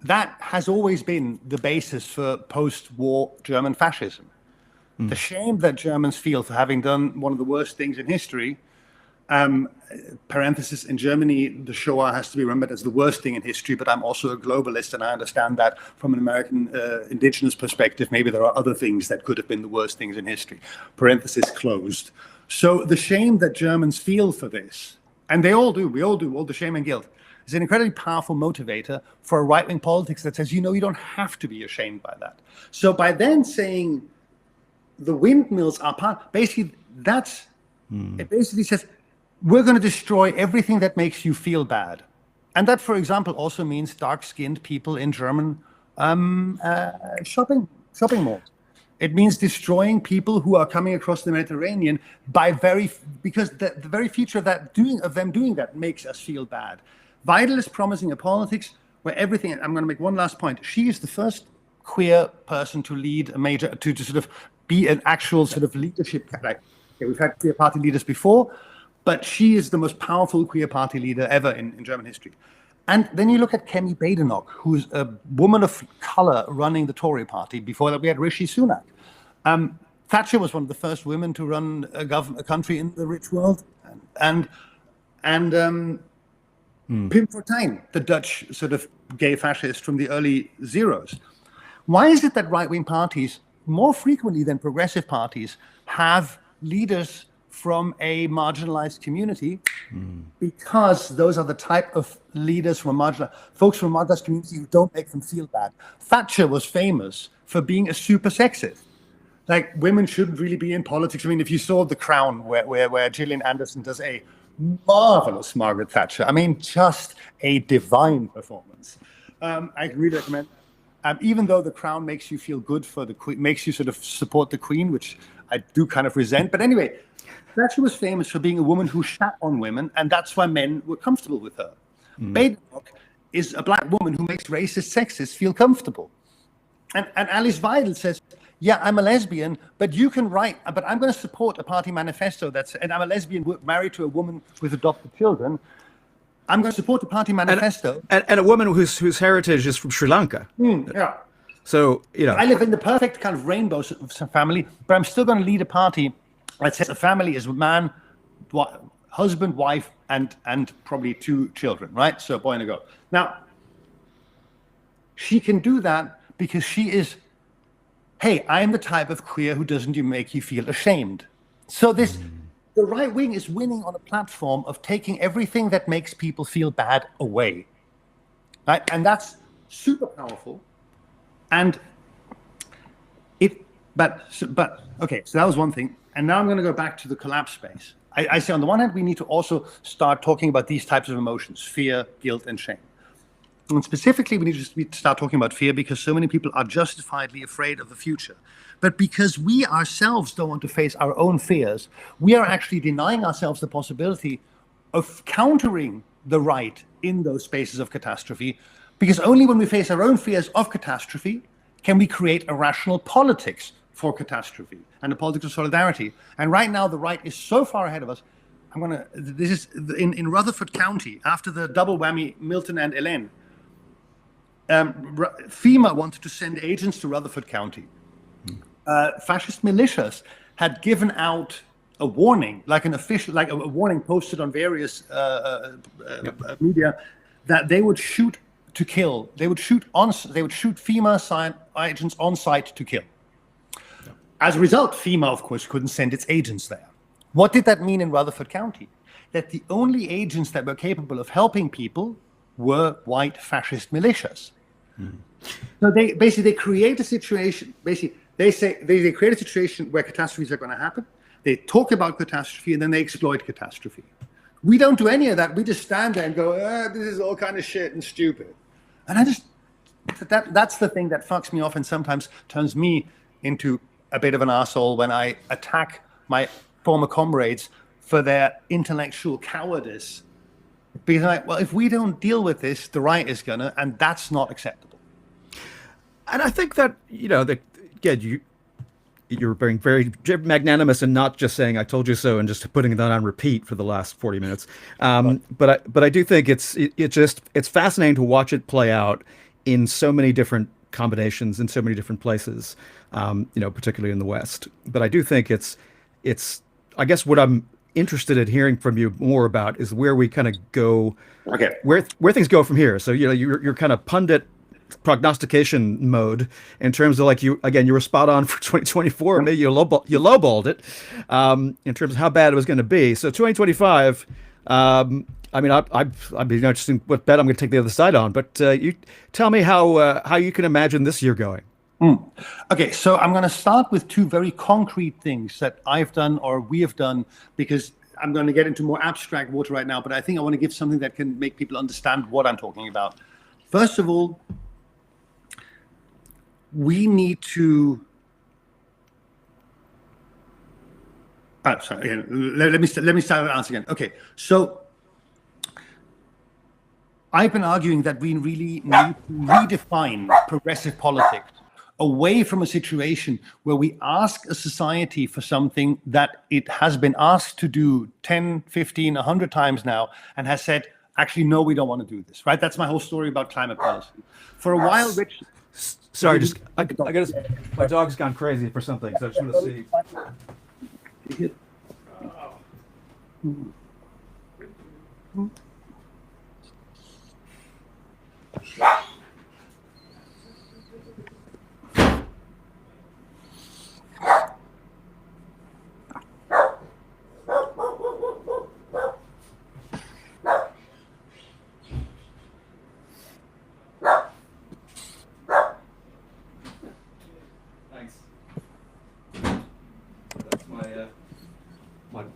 that has always been the basis for post-war German fascism. The shame that Germans feel for having done one of the worst things in history, parenthesis, in Germany, the Shoah has to be remembered as the worst thing in history, but I'm also a globalist and I understand that from an American indigenous perspective, maybe there are other things that could have been the worst things in history, parenthesis closed. So the shame that Germans feel for this, and we all do, all the shame and guilt, is an incredibly powerful motivator for a right-wing politics that says, you don't have to be ashamed by that. So by then saying the windmills are part, basically it basically says, we're going to destroy everything that makes you feel bad. And that, for example, also means dark-skinned people in German shopping malls. It means destroying people who are coming across the Mediterranean because the very feature of them doing that makes us feel bad. Weidel is promising a politics where everything, and I'm going to make one last point, she is the first queer person to lead to sort of be an actual sort of leadership. Okay, we've had queer party leaders before, but she is the most powerful queer party leader ever in German history. And then you look at Kemi Badenoch, who's a woman of color running the Tory party. Before that, we had Rishi Sunak. Thatcher was one of the first women to run a country in the rich world. And Pim Fortuyn, the Dutch sort of gay fascist from the early zeros. Why is it that right-wing parties, more frequently than progressive parties, have leaders from a marginalized community? Because those are the type of leaders from folks from a marginalized community who don't make them feel bad. Thatcher was famous for being a super sexist. Like, women shouldn't really be in politics. I mean, if you saw The Crown, where Gillian Anderson does a marvelous Margaret Thatcher, I mean, just a divine performance. I really recommend. Even though The Crown makes you feel good for the Queen, makes you sort of support the Queen, which I do kind of resent. But anyway, Thatcher was famous for being a woman who shat on women, and that's why men were comfortable with her. Badenoch is a black woman who makes racist sexists feel comfortable. And Alice Weidel says, yeah, I'm a lesbian, but you can write, but I'm going to support a party manifesto and I'm a lesbian married to a woman with adopted children. I'm going to support a party manifesto. And a woman whose heritage is from Sri Lanka. Yeah. So, I live in the perfect kind of rainbow family, but I'm still going to lead a party that says a family is a man, husband, wife, and probably 2 children, right? So a boy and a girl. Now, she can do that because she is, hey, I am the type of queer who doesn't make you feel ashamed. So the right wing is winning on a platform of taking everything that makes people feel bad away, right? And that's super powerful. And okay, so that was one thing. And now I'm going to go back to the collapse space. I say on the one hand, we need to also start talking about these types of emotions, fear, guilt, and shame. And specifically, we need to start talking about fear because so many people are justifiably afraid of the future. But because we ourselves don't want to face our own fears, we are actually denying ourselves the possibility of countering the right in those spaces of catastrophe, because only when we face our own fears of catastrophe can we create a rational politics for catastrophe and a politics of solidarity. And right now, the right is so far ahead of us. This is in Rutherford County, after the double whammy, Milton and Elaine. FEMA wanted to send agents to Rutherford County. Fascist militias had given out a warning, like a warning posted on various media, that they would shoot to kill. They would shoot FEMA agents on site to kill. As a result, FEMA, of course, couldn't send its agents there. What did that mean in Rutherford County? That the only agents that were capable of helping people were white fascist militias. So they create a situation. Basically, they create a situation where catastrophes are going to happen. They talk about catastrophe and then they exploit catastrophe. We don't do any of that. We just stand there and go, this is all kind of shit and stupid. And that's the thing that fucks me off and sometimes turns me into a bit of an asshole when I attack my former comrades for their intellectual cowardice. Because if we don't deal with this, the right is gonna, and that's not acceptable. And I think that, again, you're being very magnanimous and not just saying "I told you so" and just putting that on repeat for the last 40 minutes. But I do think it's fascinating to watch it play out in so many different combinations in so many different places, particularly in the West. But I do think it's I guess what I'm interested in hearing from you more about is where we kind of go, where things go from here. So you're kind of pundit prognostication mode in terms of you were spot on for 2024. Maybe you lowballed it in terms of how bad it was going to be. So 2025. I'd be interested in what bet I'm going to take the other side on. But you tell me how you can imagine this year going. Okay, so I'm going to start with two very concrete things that I've done or we have done, because I'm going to get into more abstract water right now, but I think I want to give something that can make people understand what I'm talking about. First of all, we need to... sorry, let me start the answer again. Okay, so I've been arguing that we really need to redefine progressive politics away from a situation where we ask a society for something that it has been asked to do 10, 15, 100 times now and has said, actually, no, we don't want to do this, right? That's my whole story about climate policy. For a while, Rich... Sorry, my dog's gone crazy for something, so I just want to see.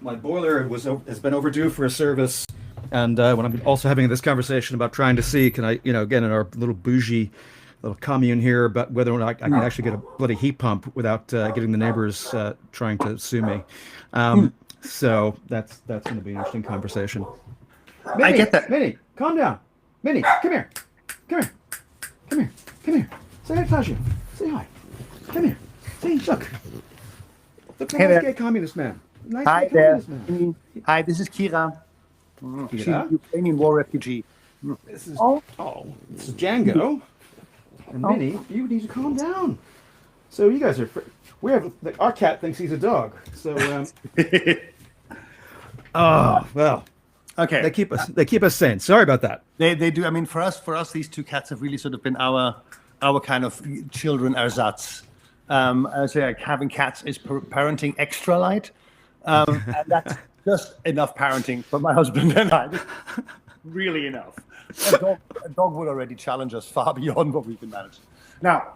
My boiler has been overdue for a service, and when I'm also having this conversation about trying to see, can I, again, in our little bougie little commune here, about whether or not I can actually get a bloody heat pump without getting the neighbors trying to sue me. So that's going to be an interesting conversation. Minnie, I get that. Minnie, calm down. Minnie, come here. Come here. Say hi, Tadzio. Say hi. Come here. See, look. Look at this gay communist man. Nice. Hi there. Hi, this is Kira. She's a Ukrainian war refugee. This is this is Django. And Minnie, you need to calm down. So you guys are. Our cat thinks he's a dog. So. Well. Okay. They keep us sane. Sorry about that. They do. I mean, for us, these two cats have really sort of been our kind of children ersatz. I say like having cats is parenting extra light. And that's just enough parenting for my husband and I. Really enough. A dog would already challenge us far beyond what we can manage. Now,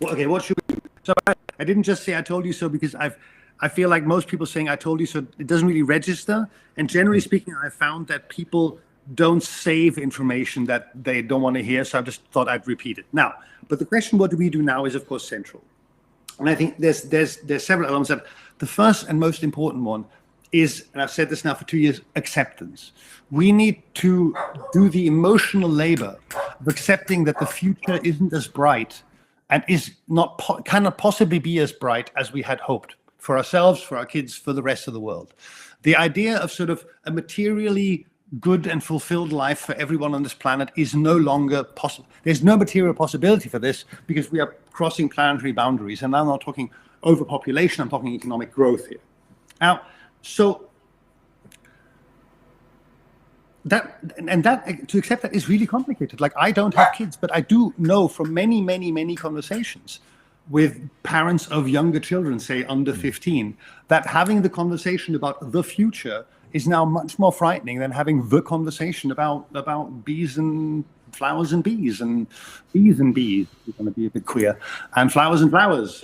okay, what should we do? So I didn't just say I told you so because I feel like most people saying I told you so, it doesn't really register. And generally speaking, I found that people don't save information that they don't want to hear. So I just thought I'd repeat it. Now, but the question, what do we do now, is of course central. And I think there's several elements. That the first and most important one is, and I've said this now for 2 years, acceptance. We need to do the emotional labor of accepting that the future isn't as bright and cannot possibly be as bright as we had hoped for ourselves, for our kids, for the rest of the world. The idea of sort of a materially good and fulfilled life for everyone on this planet is no longer possible. There's no material possibility for this because we are crossing planetary boundaries. And I'm not talking overpopulation, I'm talking economic growth here. Now, so to accept that is really complicated. Like, I don't have kids, but I do know from many, many, many conversations with parents of younger children, say under 15, that having the conversation about the future is now much more frightening than having the conversation about bees and flowers and bees and bees and bees. We're going to be a bit queer, and flowers and flowers.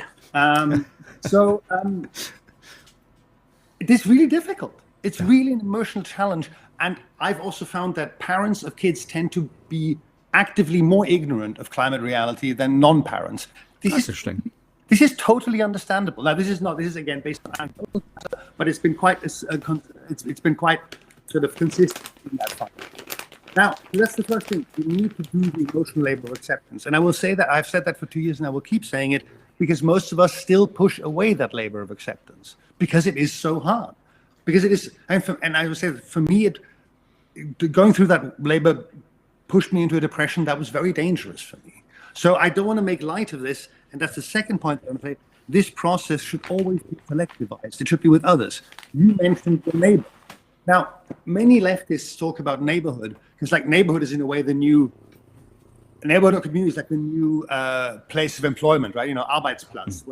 It is really difficult. It's really an emotional challenge. And I've also found that parents of kids tend to be actively more ignorant of climate reality than non-parents. That's interesting. This is totally understandable. Now, this is again based on anecdotal data, but it's been quite sort of consistent in that fight. Now, that's the first thing. You need to do the emotional labor of acceptance. And I will say that I've said that for 2 years and I will keep saying it because most of us still push away that labor of acceptance because it is so hard. Because it is, and I would say that for me, going through that labor pushed me into a depression that was very dangerous for me. So I don't want to make light of this, and that's the second point I'm saying. This process should always be collectivized. It should be with others. You mentioned the neighbor. Now, many leftists talk about neighborhood, because like neighborhood is in a way the new, neighborhood or community is like the new place of employment, right? You know, Arbeitsplatz.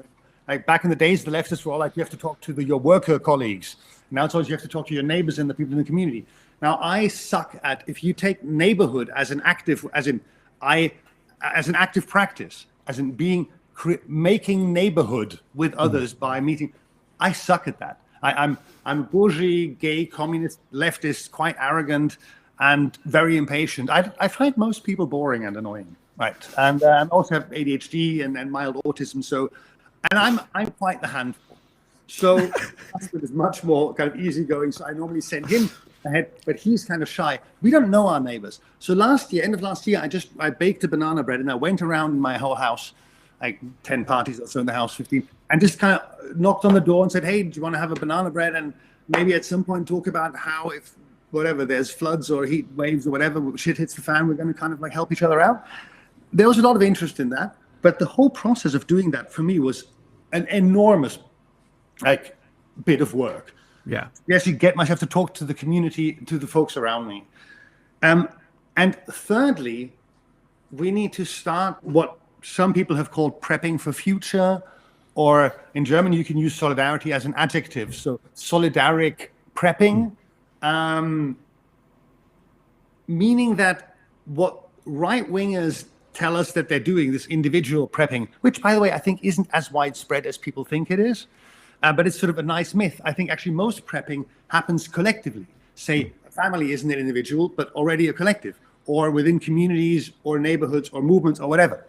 Like back in the days, the leftists were all like, you have to talk to your worker colleagues. Now it's always you have to talk to your neighbors and the people in the community. Now I suck at, if you take neighborhood as an active, as an active practice, as in making neighborhood with others by meeting, I suck at that. I'm bourgeois, gay, communist, leftist, quite arrogant, and very impatient. I find most people boring and annoying, right? And I also have ADHD and mild autism, so, and I'm quite the handful. So my husband is much more kind of easygoing, so I normally send him ahead, but he's kind of shy. We don't know our neighbors. So end of last year, I baked a banana bread and I went around my whole house, like 10 parties or so in the house, 15, and just kind of knocked on the door and said, hey, do you want to have a banana bread? And maybe at some point talk about how if whatever, there's floods or heat waves or whatever, shit hits the fan, we're going to kind of like help each other out. There was a lot of interest in that, but the whole process of doing that for me was an enormous bit of work. Yeah. Yes, you get myself to talk to the community, to the folks around me. And thirdly, we need to start what some people have called prepping for future, or in German, you can use solidarity as an adjective. So solidaric prepping, meaning that what right-wingers tell us that they're doing, this individual prepping, which, by the way, I think isn't as widespread as people think it is. But it's sort of a nice myth. I think actually most prepping happens collectively. Say a family isn't an individual, but already a collective, or within communities or neighborhoods or movements or whatever.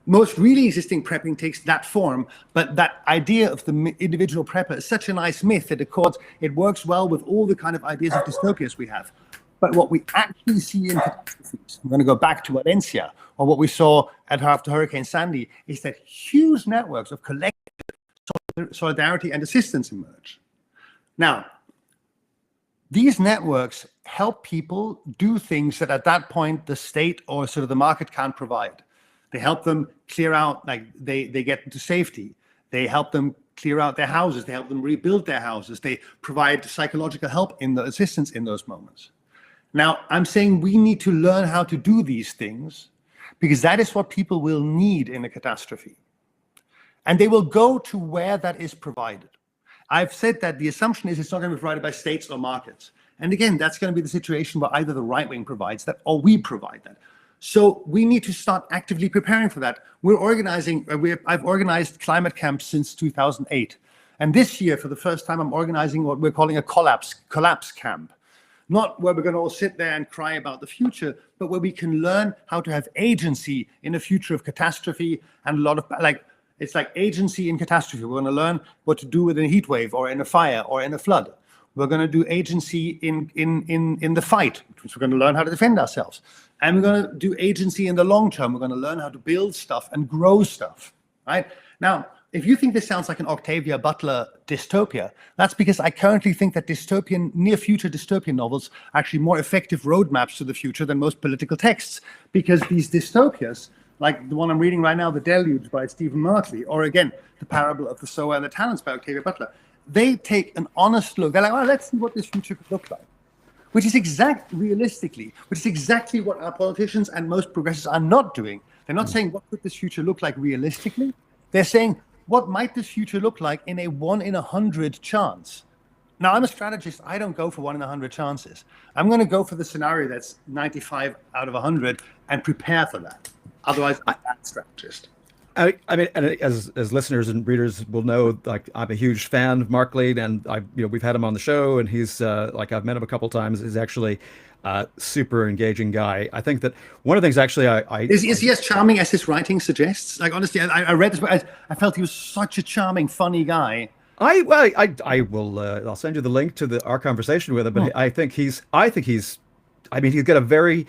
Most really existing prepping takes that form, but that idea of the individual prepper is such a nice myth that it works well with all the kind of ideas of dystopias we have. But what we actually see in catastrophes, I'm going to go back to Valencia, or what we saw after Hurricane Sandy, is that huge networks of collective solidarity and assistance emerge. Now, these networks help people do things that at that point the state or sort of the market can't provide. They help them clear out, like they get into safety. They help them clear out their houses. They help them rebuild their houses. They provide psychological help in the assistance in those moments. Now, I'm saying we need to learn how to do these things because that is what people will need in a catastrophe. And they will go to where that is provided. I've said that the assumption is it's not going to be provided by states or markets. And again, that's going to be the situation where either the right wing provides that or we provide that. So we need to start actively preparing for that. I've organized climate camps since 2008. And this year, for the first time, I'm organizing what we're calling a collapse camp. Not where we're going to all sit there and cry about the future, but where we can learn how to have agency in a future of catastrophe and a lot of it's like agency in catastrophe. We're going to learn what to do with a heat wave or in a fire or in a flood. We're going to do agency in the fight, which we're going to learn how to defend ourselves. And we're going to do agency in the long term. We're going to learn how to build stuff and grow stuff, right? Now, if you think this sounds like an Octavia Butler dystopia, that's because I currently think that near future dystopian novels are actually more effective roadmaps to the future than most political texts, because these dystopias, like the one I'm reading right now, The Deluge by Stephen Markley, or again, The Parable of the Sower and the Talents by Octavia Butler, they take an honest look. They're like, well, let's see what this future could look like, which is exactly what our politicians and most progressives are not doing. They're not saying, what could this future look like realistically? They're saying, what might this future look like in a 1 in 100 chance? Now, I'm a strategist. I don't go for 1 in 100 chances. I'm going to go for the scenario that's 95 out of 100 and prepare for that. Otherwise, I'm a bad strategist. I mean, and as listeners and readers will know, like, I'm a huge fan of Markley, and we've had him on the show, and he's I've met him a couple times. He's actually super engaging guy. I think that one of the things actually is he as charming as his writing suggests? Like, honestly, I read this, but I felt he was such a charming, funny guy. I will I'll send you the link to our conversation with him, but I think he's got a very,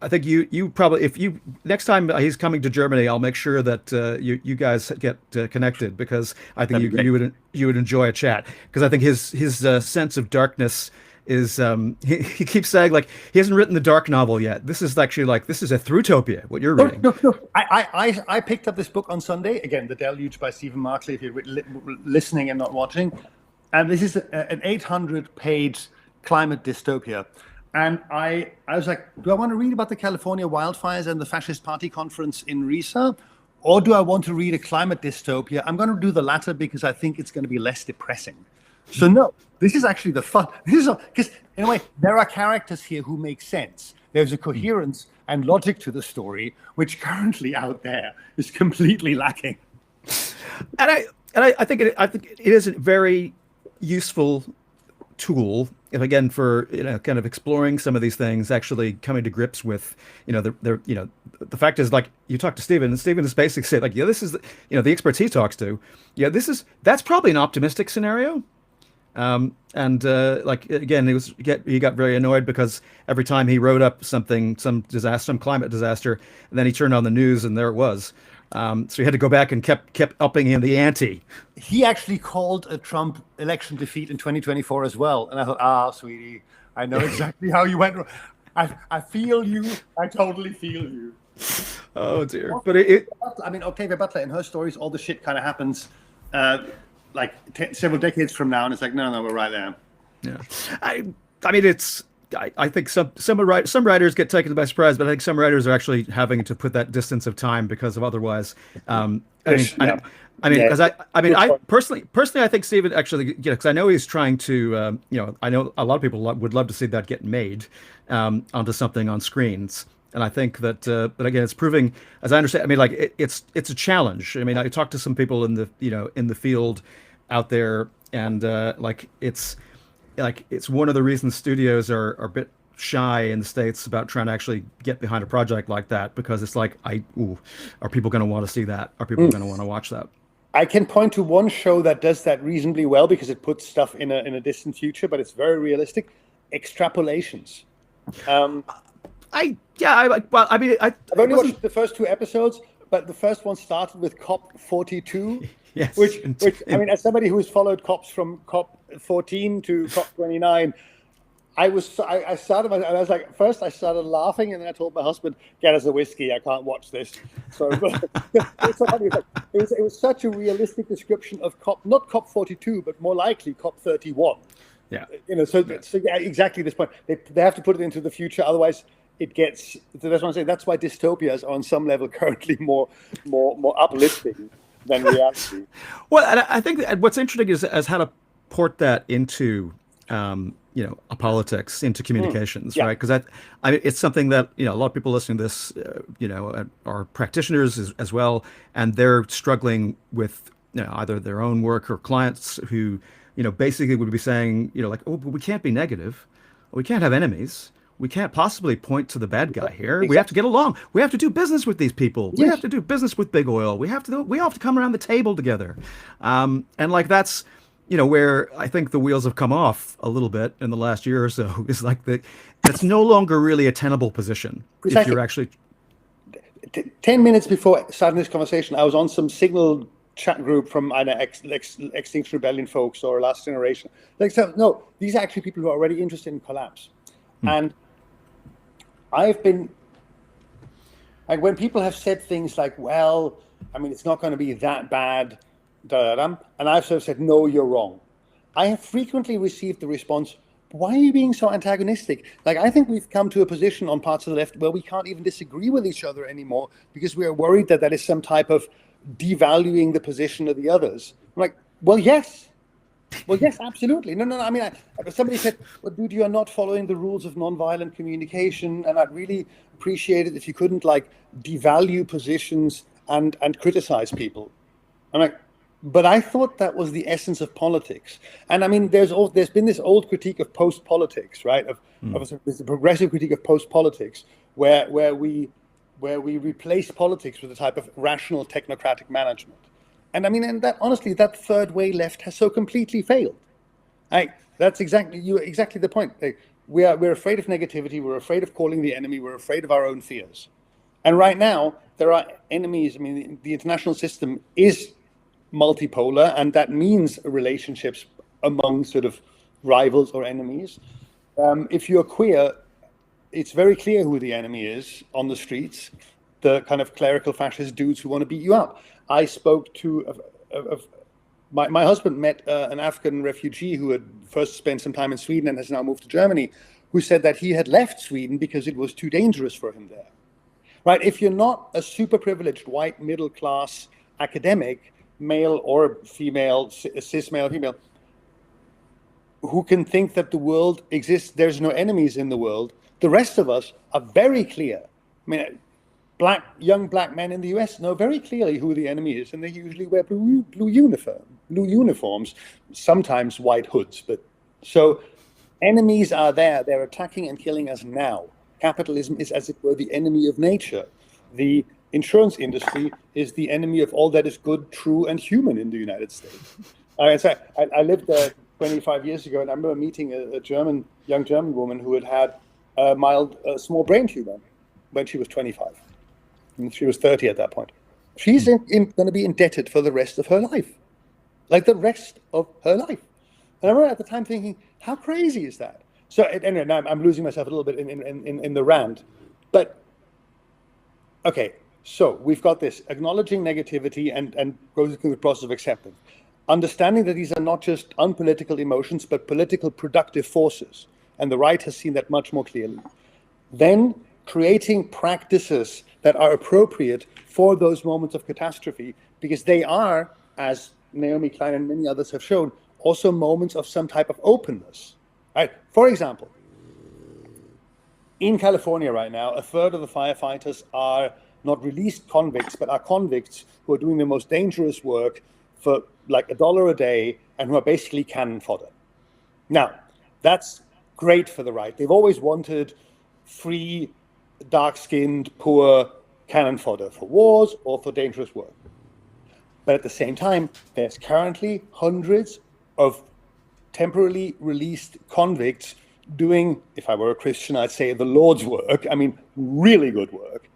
I think you probably, if you next time he's coming to Germany, I'll make sure that you guys get connected, because I think you would enjoy a chat, because I think his sense of darkness is he keeps saying, like, he hasn't written the dark novel yet. This is actually like, this is a Throughtopia, what you're reading. No. I picked up this book on Sunday, again, The Deluge by Stephen Markley, if you're listening and not watching. And this is an 800-page climate dystopia. And I was like, do I want to read about the California wildfires and the Fascist Party conference in Riesa? Or do I want to read a climate dystopia? I'm going to do the latter because I think it's going to be less depressing. So no, this is actually the fun. Because in a way, there are characters here who make sense. There's a coherence and logic to the story, which currently out there is completely lacking. And I think it is a very useful tool, if again, for kind of exploring some of these things, actually coming to grips with the fact is, like, you talk to Stephen, and Stephen is basically said, like, this is the experts he talks to, that's probably an optimistic scenario. And like, again, he got very annoyed because every time he wrote up some climate disaster, and then he turned on the news and there it was. So he had to go back and kept upping him the ante. He actually called a Trump election defeat in 2024 as well. And I thought, sweetie, I know exactly how you went. I feel you. I totally feel you. Oh, dear. But Octavia Butler, in her stories, all the shit kind of happens like several decades from now. And it's like, no, we're right there. Yeah. I mean, it's... I think some writers get taken by surprise, but I think some writers are actually having to put that distance of time because of otherwise. I personally, I think Stephen actually, because I know he's trying to, I know a lot of people would love to see that get made onto something on screens. And I think that, but again, it's proving, as I understand, I mean, like, it's a challenge. I mean, I talked to some people in the field out there, and it's one of the reasons studios are a bit shy in the States about trying to actually get behind a project like that, because it's like, are people going to want to see that? Are people going to want to watch that? I can point to one show that does that reasonably well, because it puts stuff in a distant future, but it's very realistic. Extrapolations. I've only watched the first 2 episodes, but the first one started with Cop 42. Yes. Which I mean, as somebody who's followed cops from Cop 14 to Cop 29, I was like, first I started laughing, and then I told my husband, "Get us a whiskey. I can't watch this." So it's so funny. It was such a realistic description of not Cop 42, but more likely Cop 31. Yeah. So exactly this point. They have to put it into the future, otherwise it gets. That's what I'm saying. That's why dystopias are on some level currently more uplifting than reality. Well, and I think that what's interesting is how to port that into a politics, into communications, right? Because it's something that a lot of people listening to this are practitioners as well, and they're struggling with either their own work or clients who basically would be saying like, oh, but we can't be negative, we can't have enemies. We can't possibly point to the bad guy here. Exactly. We have to get along. We have to do business with these people. Yes. We have to do business with big oil. We have to come around the table together. And like that's where I think the wheels have come off a little bit in the last year or so is like that's no longer really a tenable position. Precisely. If you're actually 10 minutes before starting this conversation, I was on some Signal chat group from either Extinction Rebellion folks or Last Generation. No, these are actually people who are already interested in collapse. And I've been, like, when people have said things like, well, I mean, it's not going to be that bad, and I've sort of said, no, you're wrong. I have frequently received the response, why are you being so antagonistic? Like, I think we've come to a position on parts of the left where we can't even disagree with each other anymore because we are worried that is some type of devaluing the position of the others. I'm like, well, yes. Well, yes, absolutely. No. I mean, somebody said, well, dude, you are not following the rules of nonviolent communication. And I'd really appreciate it if you couldn't, like, devalue positions and criticize people. I'm like, but I thought that was the essence of politics. And I mean, there's been this old critique of post-politics, right? Of this progressive critique of post-politics, where we replace politics with a type of rational technocratic management. And I mean, and that honestly, that third way left has so completely failed. That's exactly the point. We're afraid of negativity. We're afraid of calling the enemy. We're afraid of our own fears. And right now, there are enemies. I mean, the international system is multipolar, and that means relationships among sort of rivals or enemies. If you're queer, it's very clear who the enemy is on the streets, the kind of clerical fascist dudes who want to beat you up. I spoke to my husband met an African refugee who had first spent some time in Sweden and has now moved to Germany, who said that he had left Sweden because it was too dangerous for him there. Right? If you're not a super privileged white middle class academic, male or female, cis male or female, who can think that the world exists, there's no enemies in the world, the rest of us are very clear. I mean, young black men in the US know very clearly who the enemy is, and they usually wear blue uniforms, sometimes white hoods. But so enemies are there. They're attacking and killing us now. Capitalism is, as it were, the enemy of nature. The insurance industry is the enemy of all that is good, true, and human in the United States. I lived there 25 years ago, and I remember meeting a young German woman who had a mild small brain tumor when she was 25. And she was 30 at that point. She's going to be indebted for the rest of her life, like the rest of her life. And I remember at the time thinking, how crazy is that? So anyway, now I'm losing myself a little bit in the rant. But, okay, so we've got this, acknowledging negativity and going through the process of acceptance. Understanding that these are not just unpolitical emotions, but political productive forces. And the right has seen that much more clearly. Then creating practices that are appropriate for those moments of catastrophe, because they are, as Naomi Klein and many others have shown, also moments of some type of openness. Right? For example, in California right now, a third of the firefighters are not released convicts, but are convicts who are doing the most dangerous work for like $1 a day and who are basically cannon fodder. Now, that's great for the right. They've always wanted free, dark-skinned, poor cannon fodder for wars or for dangerous work. But at the same time, there's currently hundreds of temporarily released convicts doing, if I were a Christian, I'd say the Lord's work. I mean, really good work.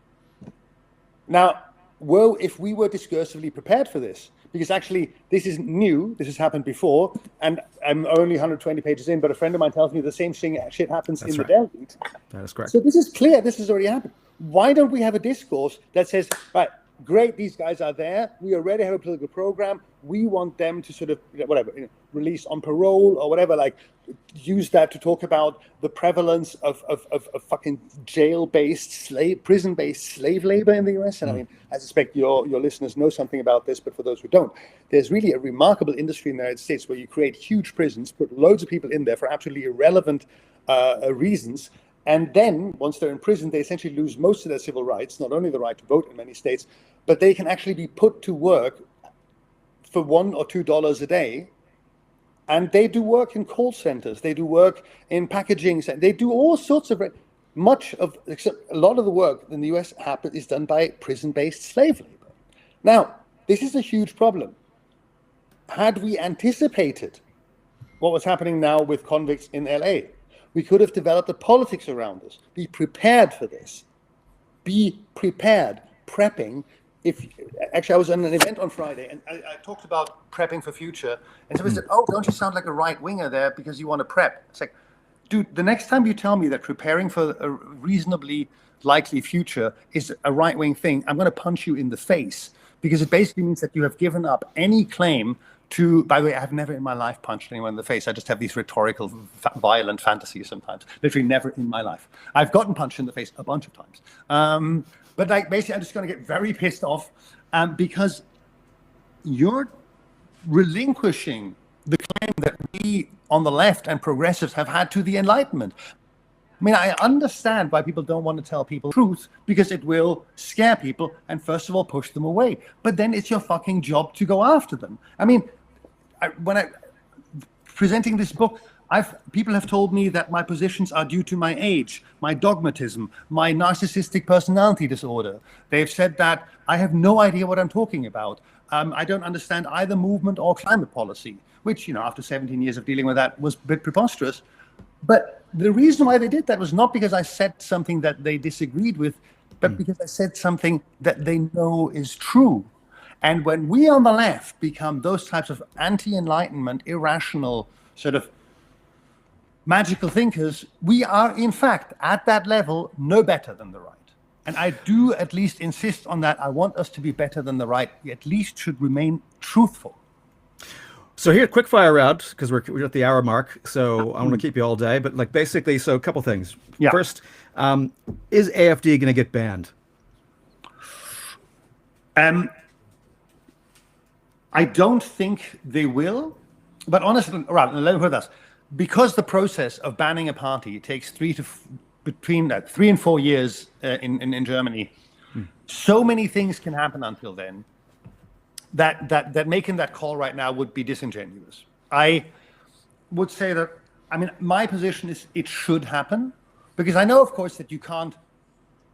Now, if we were discursively prepared for this, because actually this isn't new, this has happened before, and I'm only 120 pages in, but a friend of mine tells me the same shit happens That's in right. the Delta. That is correct. So this is clear, this has already happened. Why don't we have a discourse that says, right, great, these guys are there, we already have a political program, we want them to sort of, whatever, release on parole or whatever, like, use that to talk about the prevalence of fucking jail-based, prison-based slave labor in the US. And I mean, I suspect your listeners know something about this, but for those who don't, there's really a remarkable industry in the United States where you create huge prisons, put loads of people in there for absolutely irrelevant reasons. And then once they're in prison, they essentially lose most of their civil rights, not only the right to vote in many states, but they can actually be put to work for $1 or $2 a day. And they do work in call centers. They do work in packaging. They do all sorts of, a lot of the work in the US is done by prison-based slave labor. Now, this is a huge problem. Had we anticipated what was happening now with convicts in LA. We could have developed the politics around this. Be prepared for this. Be prepared. Prepping. Actually, I was at an event on Friday, and I talked about prepping for future, and somebody said, "Oh, don't you sound like a right winger there because you want to prep?" It's like, dude, the next time you tell me that preparing for a reasonably likely future is a right wing thing, I'm going to punch you in the face, because it basically means that you have given up any claim to. By the way, I have never in my life punched anyone in the face. I just have these rhetorical, violent fantasies sometimes. Literally never in my life. I've gotten punched in the face a bunch of times. But like basically, I'm just going to get very pissed off because you're relinquishing the claim that we on the left and progressives have had to the Enlightenment. I mean, I understand why people don't want to tell people the truth, because it will scare people and first of all push them away. But then it's your fucking job to go after them. I mean, when I presenting this book, people have told me that my positions are due to my age, my dogmatism, my narcissistic personality disorder. They've said that I have no idea what I'm talking about. I don't understand either movement or climate policy, which, after 17 years of dealing with that, was a bit preposterous. But the reason why they did that was not because I said something that they disagreed with, but because I said something that they know is true. And when we on the left become those types of anti-enlightenment, irrational, sort of magical thinkers, we are in fact at that level no better than the right. And I do at least insist on that. I want us to be better than the right. We at least should remain truthful. So here, quick fire round, because we're at the hour mark. So I want to keep you all day, but basically, so a couple things. Yeah. First, is AFD going to get banned? I don't think they will, but honestly, right, let me put this. Because the process of banning a party takes between 3 and 4 years in Germany, so many things can happen until then that making that call right now would be disingenuous. I would say that, my position is it should happen, because I know, of course, that you can't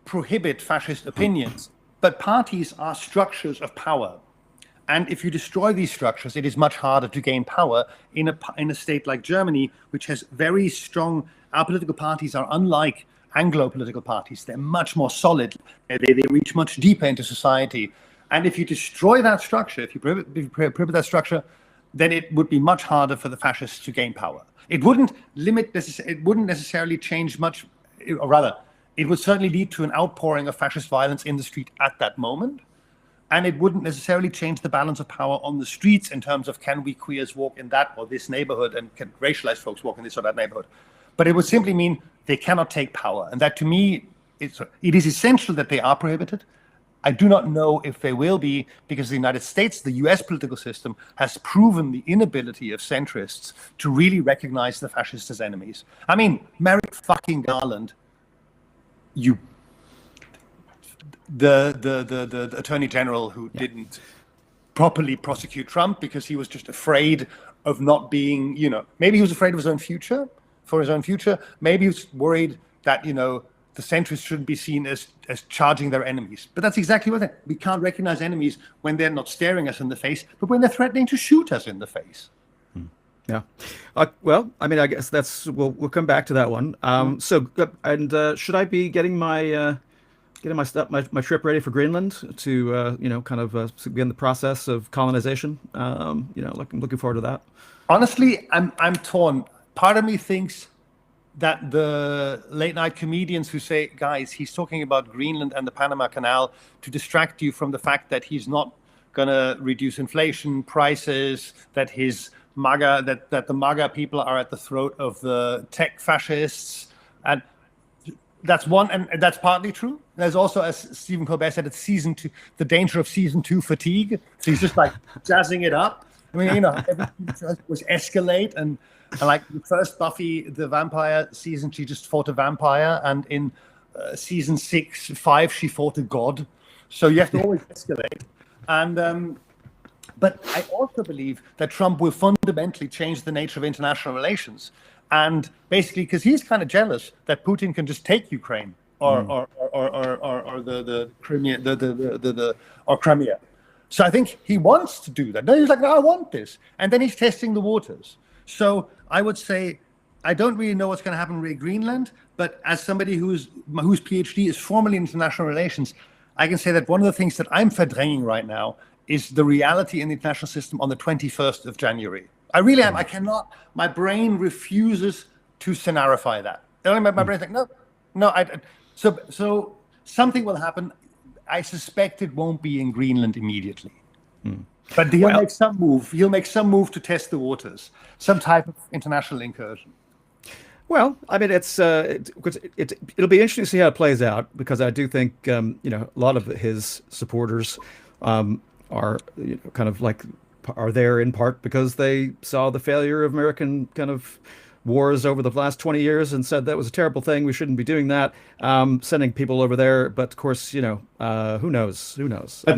prohibit fascist opinions, but parties are structures of power. And if you destroy these structures, it is much harder to gain power in a state like Germany, which has very strong. Our political parties are unlike Anglo political parties. They're much more solid. They reach much deeper into society. And if you destroy that structure, if you prohibit that structure, then it would be much harder for the fascists to gain power. It wouldn't necessarily change much, or rather, it would certainly lead to an outpouring of fascist violence in the street at that moment. And it wouldn't necessarily change the balance of power on the streets in terms of can we queers walk in that or this neighborhood, and can racialized folks walk in this or that neighborhood. But it would simply mean they cannot take power. And that, to me, it is essential that they are prohibited. I do not know if they will be, because the United States, the US political system, has proven the inability of centrists to really recognize the fascists as enemies. I mean, Merrick fucking Garland, the attorney general who didn't properly prosecute Trump because he was just afraid of not being, maybe he was afraid of his own future, Maybe he was worried that, the centrists shouldn't be seen as charging their enemies. But that's exactly what we can't recognize enemies when they're not staring us in the face, but when they're threatening to shoot us in the face. Yeah. Well, I guess we'll come back to that one. Should I be getting my trip ready for Greenland to begin the process of colonization? I'm looking forward to that. Honestly, I'm torn. Part of me thinks that the late night comedians who say, guys, he's talking about Greenland and the Panama Canal to distract you from the fact that he's not going to reduce inflation, prices, that that the MAGA people are at the throat of the tech fascists. And that's one, and that's partly true. There's also, as Stephen Colbert said, it's season 2, the danger of season 2 fatigue. So he's just like jazzing it up. Everything was escalate, and like the first Buffy the Vampire season, she just fought a vampire, and in season 5, she fought a god. So you have to always escalate. And but I also believe that Trump will fundamentally change the nature of international relations, and basically because he's kind of jealous that Putin can just take Ukraine or the Crimea, or Crimea. So I think he wants to do that. No, he's like, no, I want this, and then he's testing the waters. So I would say I don't really know what's going to happen with Greenland, but as somebody whose PhD is formally in international relations, I can say that one of the things that I'm verdränging right now is the reality in the international system on the 21st of January. I really am. I cannot. My brain refuses to scenarify that. My brain's like, no. So something will happen. I suspect it won't be in Greenland immediately. But he'll make some move. He'll make some move to test the waters, some type of international incursion. Well, I mean, it'll be interesting to see how it plays out, because I do think a lot of his supporters are kind of like are there in part because they saw the failure of American kind of wars over the last 20 years and said that was a terrible thing. We shouldn't be doing that. Sending people over there, but of course, who knows? Who knows? But,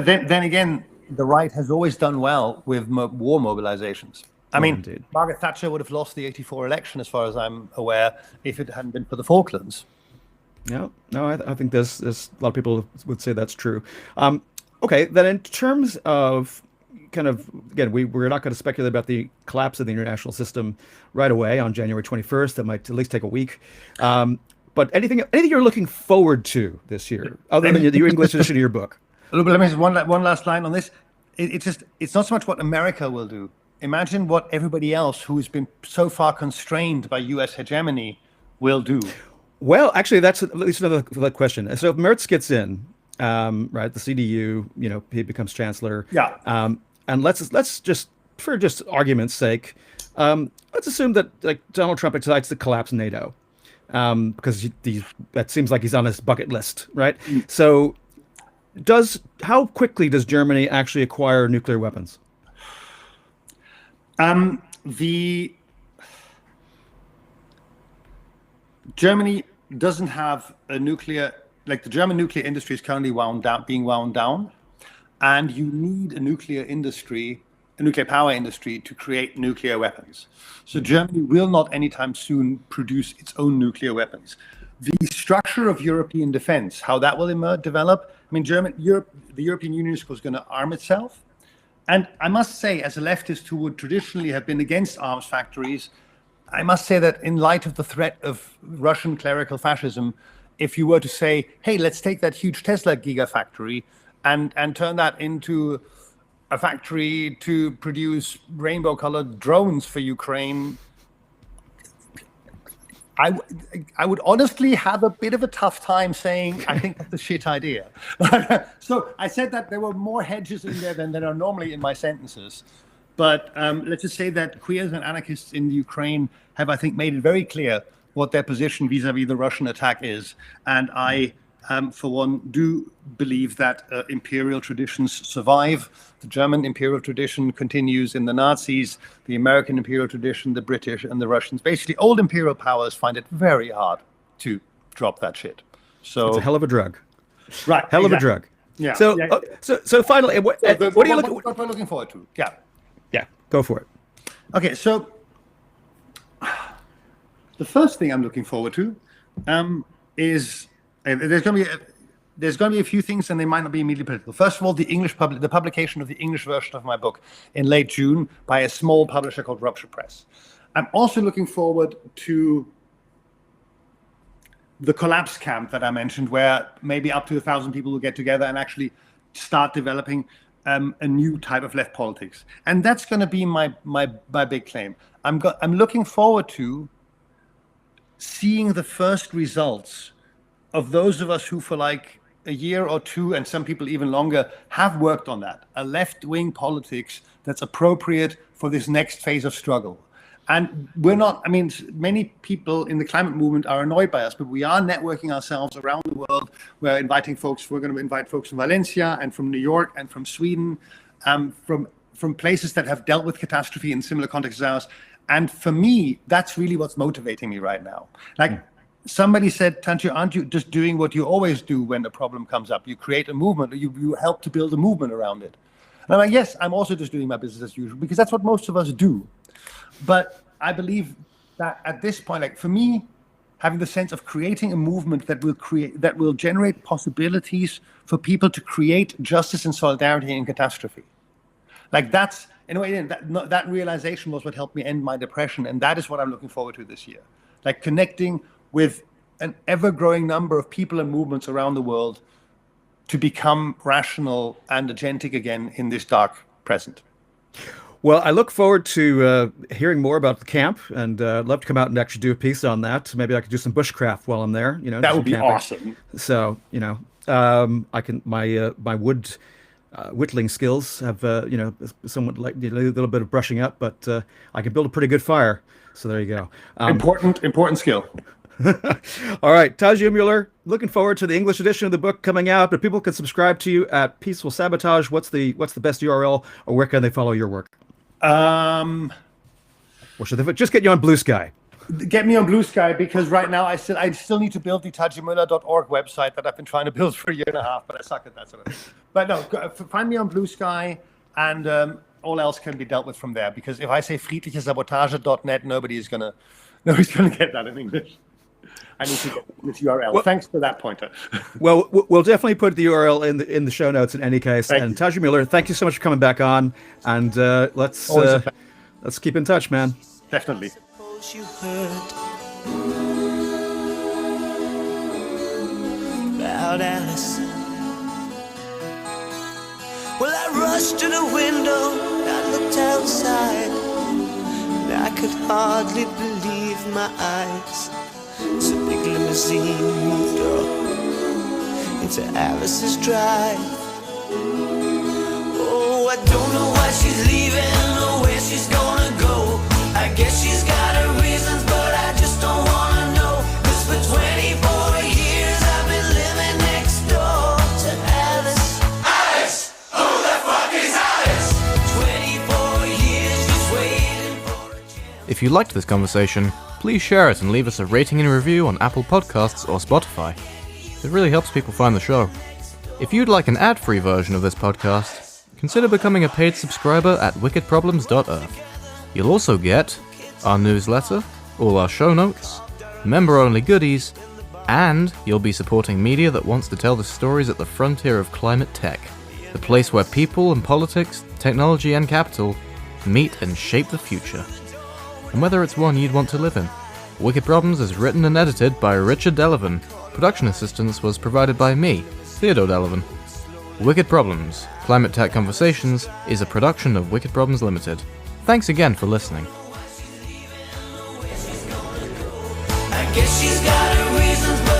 then again, the right has always done well with war mobilizations. I mean, indeed. Margaret Thatcher would have lost the '84 election, as far as I'm aware, if it hadn't been for the Falklands. No, I think there's a lot of people would say that's true. Okay, then in terms of kind of, again, we're not going to speculate about the collapse of the international system right away on January 21st. That might at least take a week. But anything you're looking forward to this year, other than the English edition of your book? Let me just one last line on this. It's not so much what America will do. Imagine what everybody else who has been so far constrained by U.S. hegemony will do. Well, actually, that's at least another question. So if Merz gets in, right, the CDU, he becomes chancellor. Yeah. And let's just, for just argument's sake, let's assume that Donald Trump decides to collapse NATO, because that seems like he's on his bucket list, right? So, how quickly does Germany actually acquire nuclear weapons? Germany doesn't have a nuclear, like the German nuclear industry is currently being wound down, and you need a nuclear power industry to create nuclear weapons. So Germany will not anytime soon produce its own nuclear weapons. The structure of European defense, how that will develop. I mean, the European Union is going to arm itself. And I must say, as a leftist who would traditionally have been against arms factories, I must say that in light of the threat of Russian clerical fascism, if you were to say, hey, let's take that huge Tesla gigafactory and turn that into a factory to produce rainbow-colored drones for Ukraine, I would honestly have a bit of a tough time saying I think that's a shit idea. So I said that there were more hedges in there than there are normally in my sentences. But let's just say that queers and anarchists in Ukraine have, I think, made it very clear what their position vis-a-vis the Russian attack is. And I, for one, do believe that imperial traditions survive. The German imperial tradition continues in the Nazis, the American imperial tradition, the British and the Russians. Basically, old imperial powers find it very hard to drop that shit. So it's a hell of a drug. Right. Hell of a drug. Yeah. So, so finally, what are you looking forward to? Yeah. Yeah, go for it. Okay, so the first thing I'm looking forward to is there's going to be a few things, and they might not be immediately political. First of all, the publication of the English version of my book in late June by a small publisher called Rupture Press. I'm also looking forward to the collapse camp that I mentioned, where maybe up to 1,000 people will get together and actually start developing a new type of left politics, and that's going to be my big claim. I'm looking forward to seeing the first results of those of us who, for like a year or two, and some people even longer, have worked on that. A left-wing politics that's appropriate for this next phase of struggle. And we're not, I mean, many people in the climate movement are annoyed by us, but we are networking ourselves around the world. We're going to invite folks from Valencia and from New York and from Sweden, from places that have dealt with catastrophe in similar contexts as ours. And for me, that's really what's motivating me right now. Like somebody said, Tadzio, aren't you just doing what you always do when a problem comes up? You create a movement, or you help to build a movement around it. And I'm like, yes, I'm also just doing my business as usual, because that's what most of us do. But I believe that at this point, like for me, having the sense of creating a movement that will generate possibilities for people to create justice and solidarity in catastrophe. Like that's in a way, that realization was what helped me end my depression. And that is what I'm looking forward to this year. Like connecting with an ever-growing number of people and movements around the world to become rational and agentic again in this dark present. Well, I look forward to hearing more about the camp, and I'd love to come out and actually do a piece on that. Maybe I could do some bushcraft while I'm there. That would be camping. awesome. So, I can my wood whittling skills have somewhat like a little bit of brushing up, but I can build a pretty good fire. So there you go. Important skill. All right, Tadzio Müller, looking forward to the English edition of the book coming out. But people can subscribe to you at Peaceful Sabotage. What's the best URL, or where can they follow your work? Or should they just get you on Blue Sky? Get me on Blue Sky, because right now I still need to build the tadziomüller.org website that I've been trying to build for a year and a half, but I suck at that sort of. But no, find me on Blue Sky, and all else can be dealt with from there. Because if I say friedlichesabotage.net, nobody's gonna get that in English. I need to get this URL. Well, thanks for that pointer. Well, we'll definitely put the URL in the show notes in any case. And Tadzio Müller, thank you so much for coming back on. And let's keep in touch, man. Definitely. You heard about Alice. Well, I rushed to the window, I looked outside, and I could hardly believe my eyes. As a big limousine moved up into Alice's drive. Oh, I don't know why she's leaving or where she's gonna go. I guess she's got her reasons, but I just don't wanna know. 'Cause for 24 years I've been living next door to Alice. Alice! Who the fuck is Alice? 24 years just waiting for a chance. If you liked this conversation, please share it and leave us a rating and review on Apple Podcasts or Spotify. It really helps people find the show. If you'd like an ad-free version of this podcast, consider becoming a paid subscriber at wickedproblems.earth. You'll also get our newsletter, all our show notes, member-only goodies, and you'll be supporting media that wants to tell the stories at the frontier of climate tech, the place where people and politics, technology and capital meet and shape the future. And whether it's one you'd want to live in. Wicked Problems is written and edited by Richard Delavan. Production assistance was provided by me, Theodore Delavan. Wicked Problems, Climate Tech Conversations, is a production of Wicked Problems Limited. Thanks again for listening. I guess she's got her reasons.